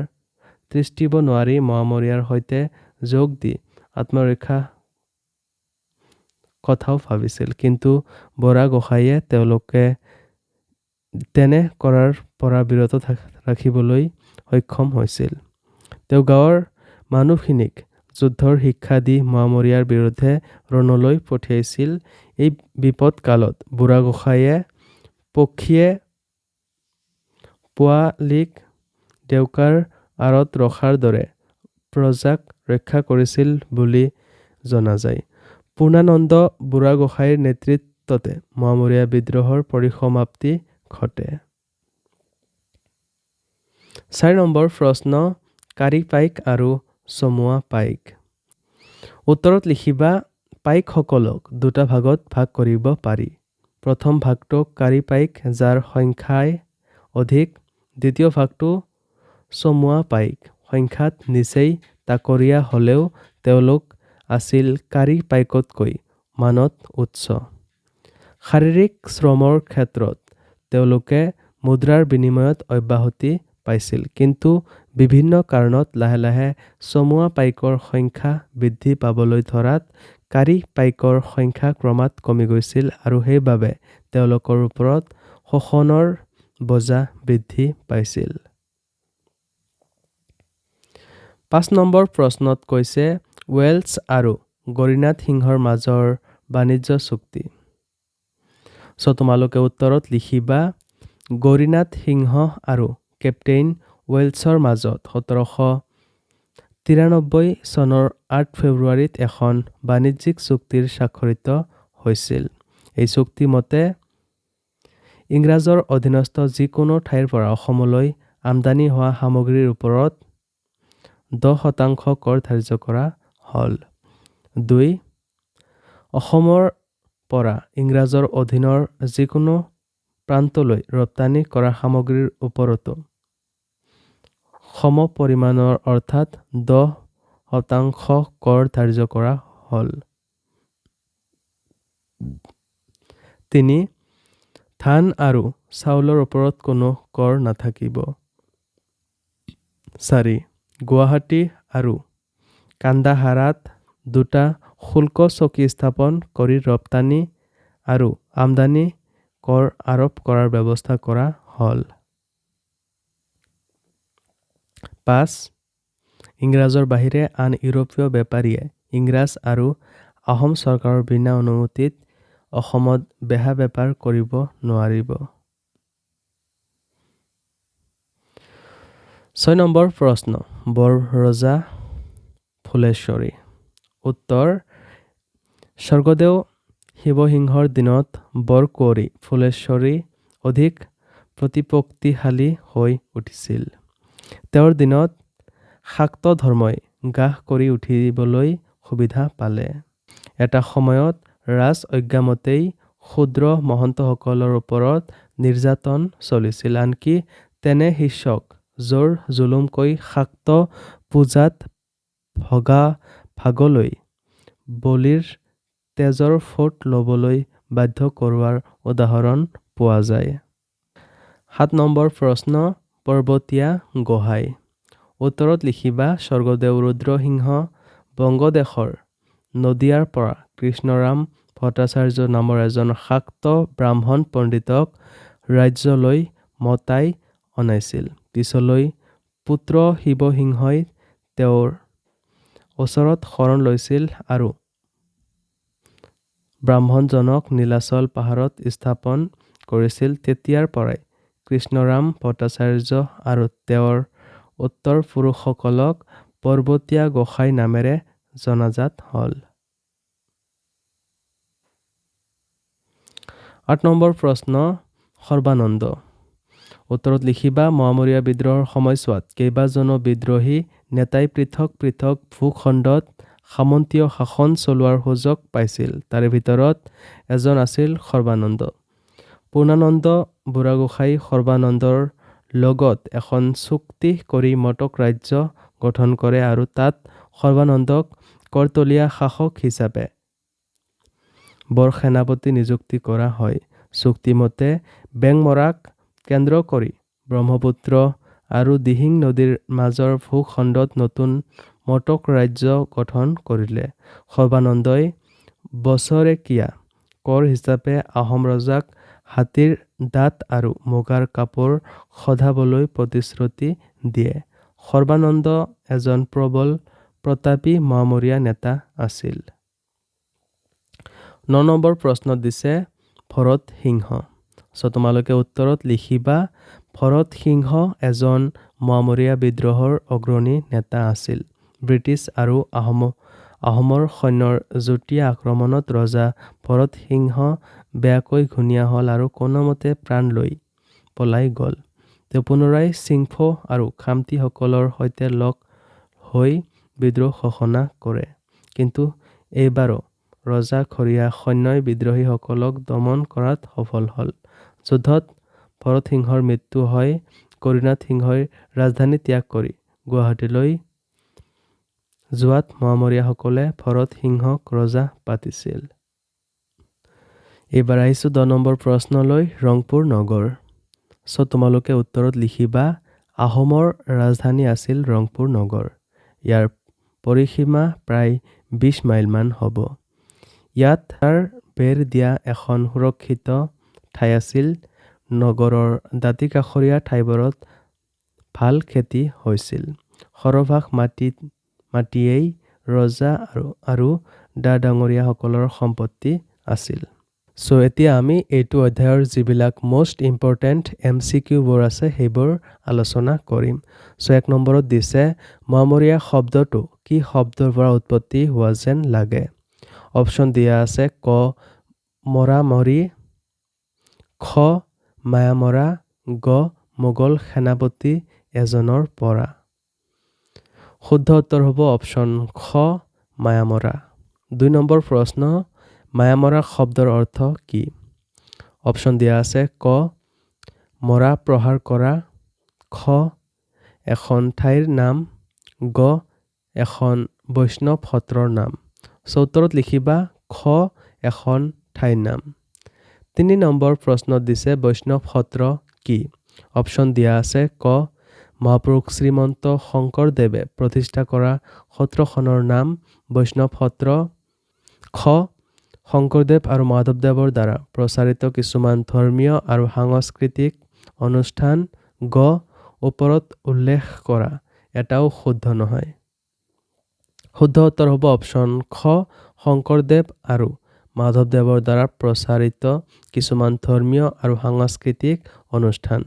তৃষ্টিব নোৱাৰি মোৱামৰীয়াৰ সৈতে যোগ দি আত্মৰক্ষা কথাও ভাবিছিল, কিন্তু বুঢ়াগোঁসাইয়ে তেওঁলোকে তেনে কৰাৰ পৰা বিৰত ৰাখিবলৈ সক্ষম হৈছিল। তেওঁ গাঁৱৰ মানুহখিনিক যুদ্ধৰ শিক্ষা দি মোৱামৰীয়াৰ বিৰুদ্ধে ৰণলৈ পঠিয়াইছিল। এই বিপদ কালত বুঢ়াগোঁসাইয়ে পক্ষীয়ে পোৱালীক ডেউকাৰ আঁৰত ৰখাৰ দৰে প্ৰজাক ৰক্ষা কৰিছিল বুলি জনা যায়। পূৰ্ণানন্দ বুঢ়াগোঁসাইৰ নেতৃত্বতে মোৱামৰীয়া বিদ্ৰোহৰ পৰিসমাপ্তি ঘটে। 4 নম্বৰ প্ৰশ্ন, কাৰী পাইক আৰু চমুৱা পাইক। উত্তৰত লিখিবা, পাইকসকলক দুটা ভাগত ভাগ কৰিব পাৰি। প্ৰথম ভাগটো কাৰী পাইক, যাৰ সংখ্যাই অধিক। দ্বিতীয় ভাগটো চমুৱা পাইক, সংখ্যাত নিচেই তাকৰীয়া হ'লেও তেওঁলোক আছিল কাৰী পাইকতকৈ মানত উচ্চ। শাৰীৰিক শ্ৰমৰ ক্ষেত্ৰত তেওঁলোকে মুদ্ৰাৰ বিনিময়ত অব্যাহতি পাইছিল, কিন্তু বিভিন্ন কাৰণত লাহে লাহে চমুৱা পাইকৰ সংখ্যা বৃদ্ধি পাবলৈ ধৰাত কাৰী পাইকৰ সংখ্যা ক্ৰমাৎ কমি গৈছিল আৰু সেইবাবে তেওঁলোকৰ ওপৰত শোষণৰ বোজা বৃদ্ধি পাইছিল। 5 নম্বৰ প্ৰশ্নত কৈছে, ৱেলছ আৰু গৰিনাথ সিংহৰ মাজৰ বাণিজ্য চুক্তি। তোমালোকে উত্তৰত লিখিবা, গৰিনাথ সিংহ আৰু কেপ্টেইন ৱেলছৰ মাজত 1793 চনৰ 8 ফেব্ৰুৱাৰীত এখন বাণিজ্যিক চুক্তিৰ স্বাক্ষৰিত হৈছিল। এই চুক্তি মতে ইংৰাজৰ অধীনস্থ যিকোনো ঠাইৰ পৰা অসমলৈ আমদানি হোৱা সামগ্ৰীৰ ওপৰত 10% কৰ ধাৰ্য কৰা হ'ল। 2. অসমৰ পৰা ইংৰাজৰ অধীনৰ যিকোনো প্ৰান্তলৈ ৰপ্তানি কৰা সামগ্ৰীৰ ওপৰতো সম পৰিমাণৰ অৰ্থাৎ 10% কৰ ধাৰ্য কৰা হ'ল। 3. ধান আৰু চাউলৰ ওপৰত কোনো কৰ নাথাকিব। 4. গুৱাহাটী আৰু কান্দাহাৰাত দুটা শুল্ক চকী স্থাপন কৰি ৰপ্তানি আৰু আমদানি কৰ আৰোপ কৰাৰ ব্যৱস্থা কৰা হ'ল। 5. ইংৰাজৰ বাহিৰে আন ইউৰোপীয় বেপাৰীয়ে ইংৰাজ আৰু আহোম চৰকাৰৰ বিনা অনুমতিত অসমত বেহা বেপাৰ কৰিব নোৱাৰিব। 6 নম্বৰ প্ৰশ্ন, বৰৰজা ফুলেশ্বৰী। উত্তৰ, স্বৰ্গদেউ শিৱসিংহৰ দিনত বৰকুঁৱৰী ফুলেশ্বৰী অধিক প্ৰতিপত্তিশালী হৈ উঠিছিল। তেওঁৰ দিনত শাক্ত ধৰ্মই গ্ৰাস কৰি উঠিবলৈ সুবিধা পালে। এটা সময়ত ৰাজ অজ্ঞামতেই ক্ষুদ্ৰ মহন্তসকলৰ ওপৰত নিৰ্যাতন চলিছিল। আনকি তেনে শিষ্যক জোৰ জুলুমকৈ শাক্ত পূজাত ভাগলৈ বলিৰ তেজৰ ফোট ল'বলৈ বাধ্য কৰোৱাৰ উদাহৰণ পোৱা যায়। 7 নম্বৰ প্ৰশ্ন, পৰ্বতীয়া গোহাঁই। উত্তৰত লিখিবা, স্বৰ্গদেউ ৰুদ্ৰসিংহ বংগদেশৰ নদিয়াৰ পৰা কৃষ্ণৰাম ভট্টাচাৰ্য নামৰ এজন শাক্ত ব্ৰাহ্মণ পণ্ডিতক ৰাজ্যলৈ মতাই অনাইছিল। পিছলৈ পুত্ৰ শিৱসিংহই তেওঁৰ ওচৰত শৰণ লৈছিল আৰু ব্ৰাহ্মণজনক নীলাচল পাহাৰত স্থাপন কৰিছিল। তেতিয়াৰ পৰাই কৃষ্ণৰাম ভট্টাচাৰ্য আৰু তেওঁৰ উত্তৰ পুৰুষসকলক পৰ্বতীয়া গোসাঁই নামেৰে জনাজাত হ'ল। 8 নম্বৰ প্ৰশ্ন, সৰ্বানন্দ। উত্তৰত লিখিবা, মোৱামৰীয়া বিদ্ৰোহৰ সময়ছোৱাত কেইবাজনো বিদ্ৰোহী নেতাই পৃথক পৃথক ভূখণ্ডত সামন্তীয় শাসন চলোৱাৰ সুযোগ পাইছিল। তাৰে ভিতৰত এজন আছিল সৰ্বানন্দ। পূৰ্ণানন্দ বুঢ়াগোসাঁই সৰ্বানন্দৰ লগত এখন চুক্তি কৰি মটক ৰাজ্য গঠন কৰে আৰু তাত সৰ্বানন্দক কৰ্তলীয়া শাসক হিচাপে বৰ সেনাপতি নিযুক্তি কৰা হয়। চুক্তিমতে বেংমৰাক কেন্দ্ৰ কৰি ব্ৰহ্মপুত্ৰ আৰু দিহিং নদীৰ মাজৰ ভূখণ্ডত নতুন মটক ৰাজ্য গঠন কৰিলে। সৰ্বানন্দই বছৰেকীয়া কৰ হিচাপে আহোম ৰজাক হাতীৰ দাঁত আৰু মুগাৰ কাপোৰ সধাবলৈ প্ৰতিশ্ৰুতি দিয়ে। সৰ্বানন্দ এজন প্ৰবল প্ৰতাপী মোৱামৰীয়া নেতা আছিল। 9 নম্বৰ প্ৰশ্নত দিছে ভৰত সিংহ। তোমালোকে উত্তৰত লিখিবা ভৰত সিংহ এজন মোৱামৰীয়া বিদ্ৰোহৰ অগ্ৰণী নেতা আছিল। ব্ৰিটিছ আৰু আহোমৰ সৈন্যৰ যুটীয়া আক্ৰমণত ৰজা ভৰত সিংহ বেয়াকৈ ঘূণীয়া হ'ল আৰু কোনোমতে প্ৰাণ লৈ পলাই গ'ল। তেওঁ পুনৰাই চিংফৌ আৰু খামতিসকলৰ সৈতে লগ হৈ বিদ্ৰোহ ঘোষণা কৰে। কিন্তু এইবাৰো ৰজাঘৰীয়া সৈন্যই বিদ্ৰোহীসকলক দমন কৰাত সফল হ'ল। যুদ্ধত ভৰত সিংহৰ মৃত্যু হয়। গৌৰীনাথ সিংহই ৰাজধানী ত্যাগ কৰি গুৱাহাটীলৈ যোৱাত মোৱামৰীয়াসকলে ভৰত সিংহক ৰজা পাতিছিল। এইবাৰ আহিছোঁ 10 নম্বৰ প্ৰশ্নলৈ। ৰংপুৰ নগৰ। তোমালোকে উত্তৰত লিখিবা আহোমৰ ৰাজধানী আছিল ৰংপুৰ নগৰ। ইয়াৰ পৰিসীমা প্ৰায় 20 মাইলমান হ'ব। ইয়াত তাৰ বেৰ দিয়া এখন সুৰক্ষিত ঠাই আছিল। নগৰৰ দাঁতিকাষৰীয়া ঠাইবোৰত ভাল খেতি হৈছিল। সৰহভাগ মাটিয়েই ৰজা আৰু ডা ডাঙৰীয়াসকলৰ সম্পত্তি আছিল। এতিয়া আমি এইটো অধ্যায়ৰ যিবিলাক মোষ্ট ইম্পৰ্টেণ্ট MCQবোৰ আছে সেইবোৰ আলোচনা কৰিম। 1 নম্বৰত দিছে মোৱামৰীয়া শব্দটো কি শব্দৰ পৰা উৎপত্তি হোৱা যেন লাগে? অপশ্যন দিয়া আছে ক মৰামৰি, খ মায়ামৰা, গ মোগল সেনাপতি এজনৰ পৰা। শুদ্ধ উত্তৰ হ'ব অপশ্যন খ মায়ামৰা। 2 নম্বৰ প্ৰশ্ন মায়ামৰা শব্দৰ অৰ্থ কি? অপশ্যন দিয়া আছে ক মৰা প্ৰহাৰ কৰা, খ এখন ঠাইৰ নাম, গ এখন বৈষ্ণৱ সত্ৰৰ নাম। উত্তৰত লিখিবা খ এখন ঠাইৰ নাম। 3 নম্বৰ প্ৰশ্নত দিছে বৈষ্ণৱ সত্ৰ কি? অপশ্যন দিয়া আছে ক মহাপুৰুষ শ্ৰীমন্ত শংকৰদেৱে প্ৰতিষ্ঠা কৰা সত্ৰখনৰ নাম বৈষ্ণৱ সত্ৰ, খ শংকৰদেৱ আৰু মাধৱদেৱৰ দ্বাৰা প্ৰচাৰিত কিছুমান ধৰ্মীয় আৰু সাংস্কৃতিক অনুষ্ঠান, গ ওপৰত উল্লেখ কৰা এটাও শুদ্ধ নহয়। শুদ্ধ উত্তৰ হ'ব অপশ্যন খ শংকৰদেৱ আৰু মাধৱদেৱৰ দ্বাৰা প্ৰচাৰিত কিছুমান ধৰ্মীয় আৰু সাংস্কৃতিক অনুষ্ঠান।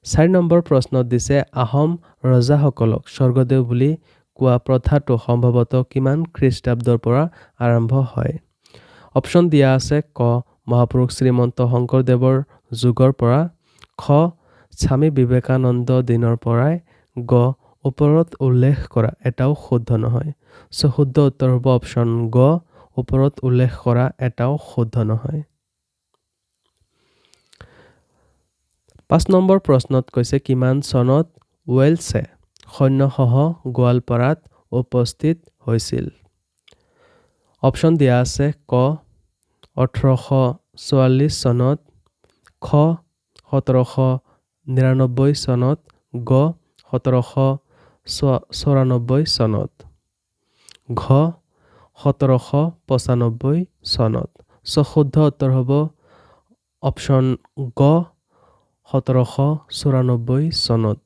4 নম্বৰ প্ৰশ্নত দিছে আহোম ৰজাসকলক স্বৰ্গদেউ বুলি কোৱা প্ৰথাটো সম্ভৱতঃ কিমান খ্ৰীষ্টাব্দৰ পৰা আৰম্ভ হয়? অপশ্যন দিয়া আছে ক মহাপুৰুষ শ্ৰীমন্ত শংকৰদেৱৰ যুগৰ পৰা, খ স্বামী বিবেকানন্দ দিনৰ পৰাই, গ ওপৰত উল্লেখ কৰা এটাও শুদ্ধ নহয়। শুদ্ধ উত্তৰ হ'ব অপশ্যন গ ওপৰত উল্লেখ কৰা এটাও শুদ্ধ নহয়। 5 নম্বৰ প্ৰশ্নত কৈছে কিমান চনত ৱেলছে সৈন্যসহ গোৱালপাৰাত উপস্থিত হৈছিল? অপশ্যন দিয়া আছে ক 1844 চনত, খ 1799 চনত, গ 1794 চনত, ঘ 1795 চনত। শুদ্ধ উত্তৰ হ'ব অপশ্যন গ 1794 চনত।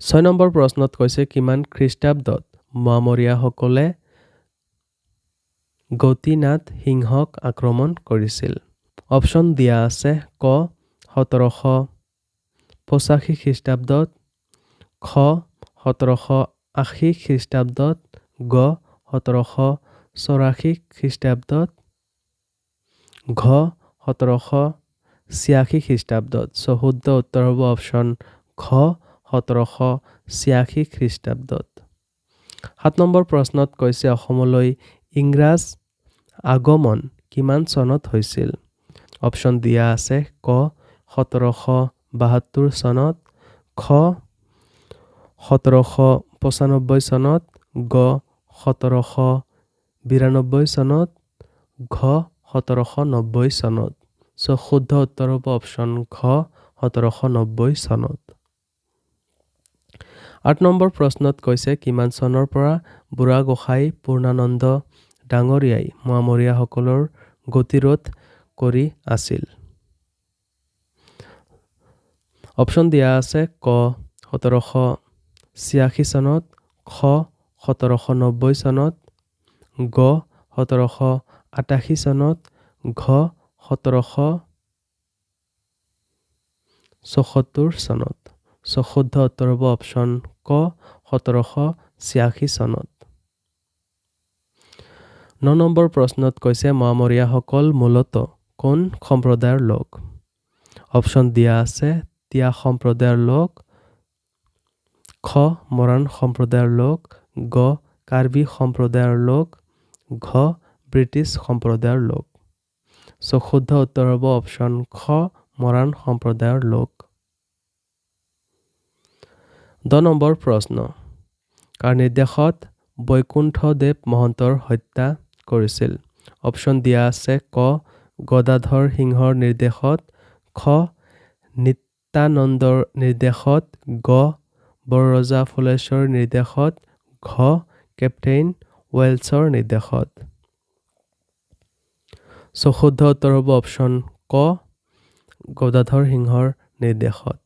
6 নম্বৰ প্ৰশ্নত কৈছে কিমান খ্ৰীষ্টাব্দত মোৱামৰীয়াসকলে গতিনাথ সিংহক আক্ৰমণ কৰিছিল? অপশ্যন দিয়া আছে ক 1785 খ্ৰীষ্টাব্দত, খ 1780 খ্ৰীষ্টাব্দত, গ 1784 খ্ৰীষ্টাব্দত, ঘ 1786 খ্ৰীষ্টাব্দত। শুদ্ধ উত্তৰ হ'ব অপশ্যন ঘ 1786 খ্ৰীষ্টাব্দত। 7 নম্বৰ প্ৰশ্নত কৈছে অসমলৈ ইংৰাজ আগমন কিমান চনত হৈছিল? অপশ্যন দিয়া আছে ক 1772 চনত, খ 1795 চনত, গ 1792 চনত, ঘ 1790 চনত। সো শুদ্ধ উত্তৰ হ'ব অপশ্যন ঘ 1790 চনত। ৮ নম্বৰ প্ৰশ্নত কৈছে কিমান চনৰ পৰা বুঢ়াগোসাঁই পূৰ্ণানন্দ ডাঙৰীয়াই মোৱামৰীয়াসকলৰ গতিৰোধ কৰি আছিল। অপশ্যন দিয়া আছে ক 1786 চনত, খ 1790 চনত, গ 1788 চনত, ঘ 1774 চনত। সো শুদ্ধ উত্তৰ হ'ব অপশ্যন ক 1786 চনত। ৯ নম্বৰ প্ৰশ্নত কৈছে মোৱামৰীয়াসকল মূলতঃ কোন সম্প্ৰদায়ৰ লোক? অপশ্যন দিয়া আছে তিৱা সম্প্ৰদায়ৰ লোক, খ মৰাণ সম্প্ৰদায়ৰ লোক, গ কাৰ্বি সম্প্ৰদায়ৰ লোক, ঘ ব্ৰিটিছ সম্প্ৰদায়ৰ লোক। সো শুদ্ধ উত্তৰ হ'ব অপশ্যন খ মৰাণ সম্প্ৰদায়ৰ লোক। ১০ নম্বৰ প্ৰশ্ন কাৰ নিৰ্দেশত বৈকুণ্ঠদেৱ মহন্তৰ হত্যা কৰিছিল? অপশ্যন দিয়া আছে ক গদাধৰ সিংহৰ নিৰ্দেশত, খ নিত্যানন্দৰ নিৰ্দেশত, গ বৰৰজা ফুলেশ্বৰ নিৰ্দেশত, ঘ কেপ্টেইন ৱেলছৰ নিৰ্দেশত। সো শুদ্ধ উত্তৰ হ'ব অপশ্যন ক গদাধৰ সিংহৰ নিৰ্দেশত।